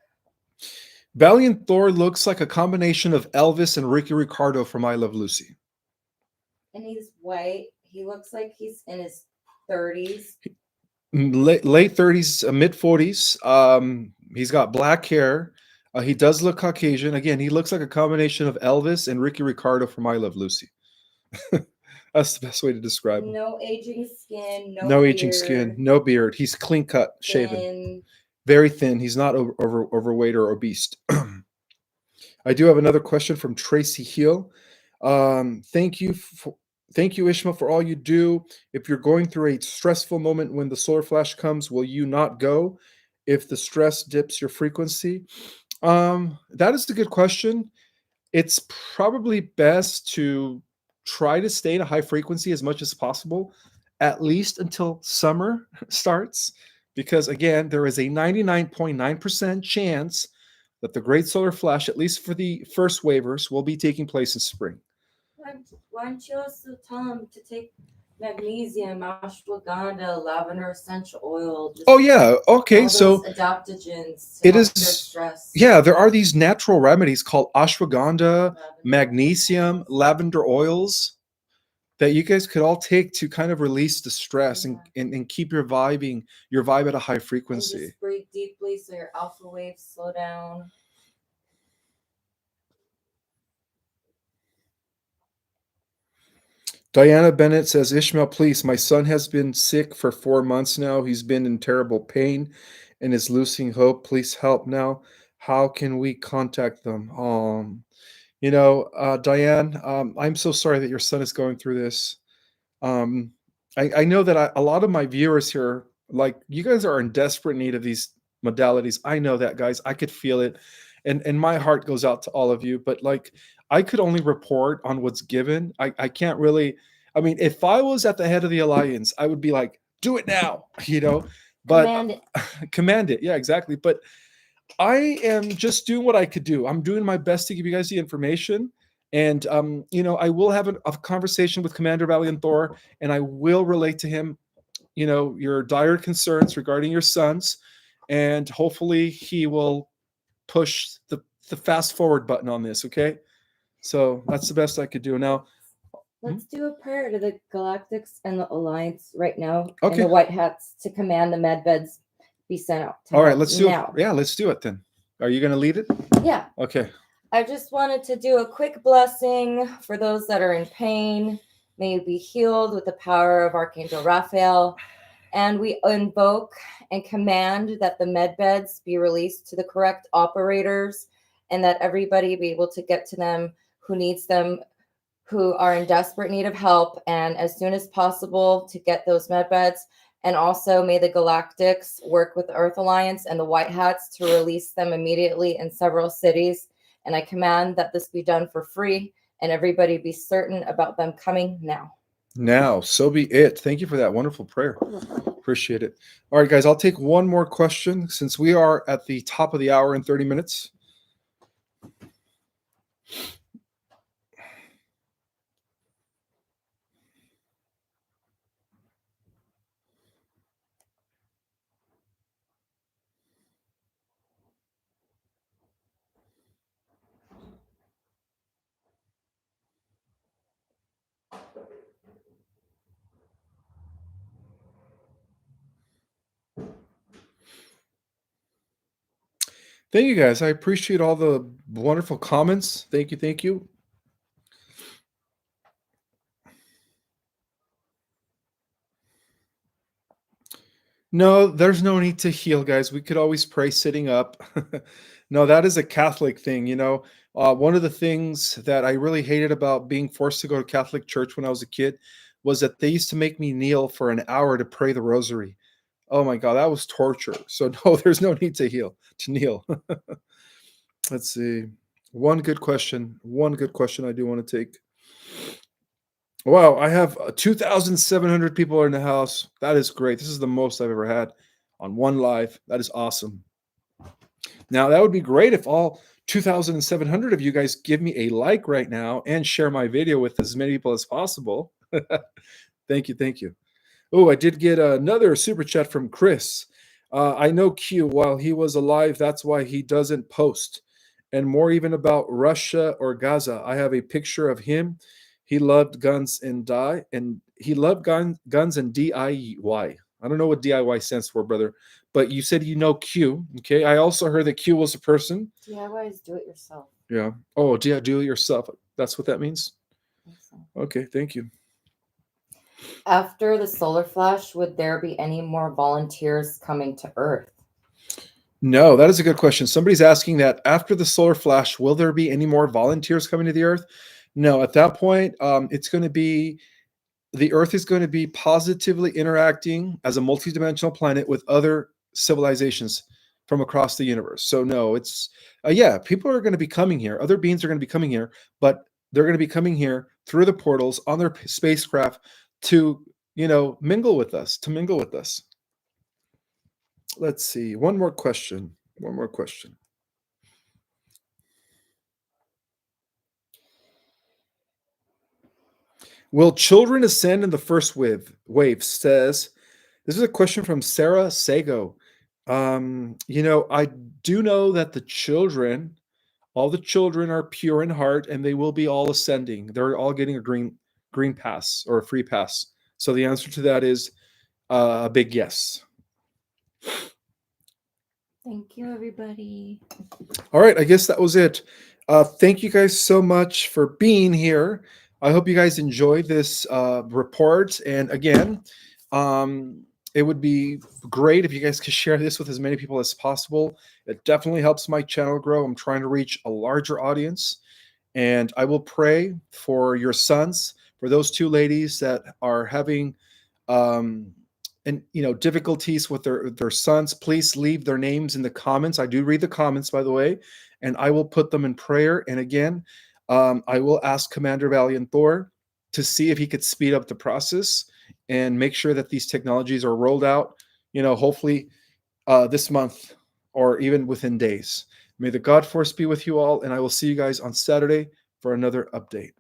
Valiant Thor looks like a combination of Elvis and Ricky Ricardo from I Love Lucy.
And he's white. He looks like he's in his 30s.
Late 30s, mid 40s. He's got black hair. He does look Caucasian. Again, he looks like a combination of Elvis and Ricky Ricardo from I Love Lucy. That's the best way to describe him.
No aging skin.
No aging skin. No beard. He's clean cut, shaven. Very thin. He's not overweight or obese. I do have another question from Tracy Hill. Thank you, Ishmael, for all you do. If you're going through a stressful moment when the solar flash comes, will you not go if the stress dips your frequency? That is a good question. It's probably best to try to stay at a high frequency as much as possible, at least until summer starts, because again, there is a 99.9% chance that the great solar flash, at least for the first waivers, will be taking place in spring.
Why don't you also tell them to take magnesium, ashwagandha, lavender essential oil?
Oh yeah, okay. So
adaptogens.
It is stress. Yeah, there are these natural remedies called ashwagandha, magnesium, lavender oils that you guys could all take to kind of release the stress and keep your vibe at a high frequency.
And just breathe deeply so your alpha waves slow down.
Diana Bennett says, Ishmael, please, my son has been sick for 4 months now. He's been in terrible pain and is losing hope. Please help now. How can we contact them? Diane, I'm so sorry that your son is going through this. Um, I know that a lot of my viewers here, like you guys, are in desperate need of these modalities. I know that, guys. I could feel it, and my heart goes out to all of you. But like, I could only report on what's given. I can't really. I mean, if I was at the head of the alliance, I would be like, do it now, you know. But
Command it.
command it, yeah, exactly. But I am just doing what I could do. I'm doing my best to give you guys the information. And, I will have a conversation with Commander Valiant Thor, and I will relate to him, your dire concerns regarding your sons. And hopefully he will push the fast forward button on this. Okay. So that's the best I could do. Now,
Let's do a prayer to the Galactics and the Alliance right now, and
okay.
the White Hats to command the Medbeds be sent out.
All right, let's do
now.
it. Yeah, let's do it then. Are you going to lead it?
Yeah.
Okay.
I just wanted to do a quick blessing for those that are in pain. May you be healed with the power of Archangel Raphael. And we invoke and command that the medbeds be released to the correct operators, and that everybody be able to get to them who needs them, who are in desperate need of help, and as soon as possible to get those medbeds. And also may the Galactics work with the Earth Alliance and the White Hats to release them immediately in several cities. And I command that this be done for free, and everybody be certain about them coming now.
Now, so be it. Thank you for that wonderful prayer. Appreciate it. All right, guys, I'll take one more question since we are at the top of the hour in 30 minutes. Thank you, guys. I appreciate all the wonderful comments. Thank you. Thank you. No, there's no need to heal, guys. We could always pray sitting up. No, that is a Catholic thing. One of the things that I really hated about being forced to go to Catholic church when I was a kid was that they used to make me kneel for an hour to pray the rosary. Oh my God, that was torture. So no, there's no need to kneel. Let's see. One good question I do want to take. Wow, I have 2,700 people are in the house. That is great. This is the most I've ever had on one live. That is awesome. Now, that would be great if all 2,700 of you guys give me a like right now and share my video with as many people as possible. Thank you. Thank you. Oh, I did get another super chat from Chris. I know Q, while he was alive, that's why he doesn't post. And more even about Russia or Gaza. I have a picture of him. He loved guns and guns and DIY. I don't know what DIY stands for, brother, but you said you know Q. Okay. I also heard that Q was a person.
DIY is do it yourself.
Yeah. Oh, do it yourself. That's what that means.
So.
Okay. Thank you.
After the solar flash, would there be any more volunteers coming to Earth?
No, that is a good question. Somebody's asking that after the solar flash, will there be any more volunteers coming to the Earth? No, at that point, it's going to be the Earth is going to be positively interacting as a multidimensional planet with other civilizations from across the universe. So no, it's people are going to be coming here. Other beings are going to be coming here, but they're going to be coming here through the portals on their spacecraft to mingle with us. Let's see. One more question. Will children ascend in the first wave? Says, this is a question from Sarah Sago. I do know that all the children are pure in heart, and they will be all ascending. They're all getting a green pass or a free pass. So the answer to that is a big yes.
Thank you, everybody.
All right, I guess that was it. Thank you guys so much for being here. I hope you guys enjoyed this report. And again, it would be great if you guys could share this with as many people as possible. It definitely helps my channel grow. I'm trying to reach a larger audience. And I will pray for your sons, for those two ladies that are having um, and difficulties with their sons. Please leave their names in the comments. I do read the comments, by the way, and I will put them in prayer. And again, I will ask Commander Valiant Thor to see if he could speed up the process and make sure that these technologies are rolled out. Hopefully this month or even within days. May the God Force be with you all, and I will see you guys on Saturday for another update.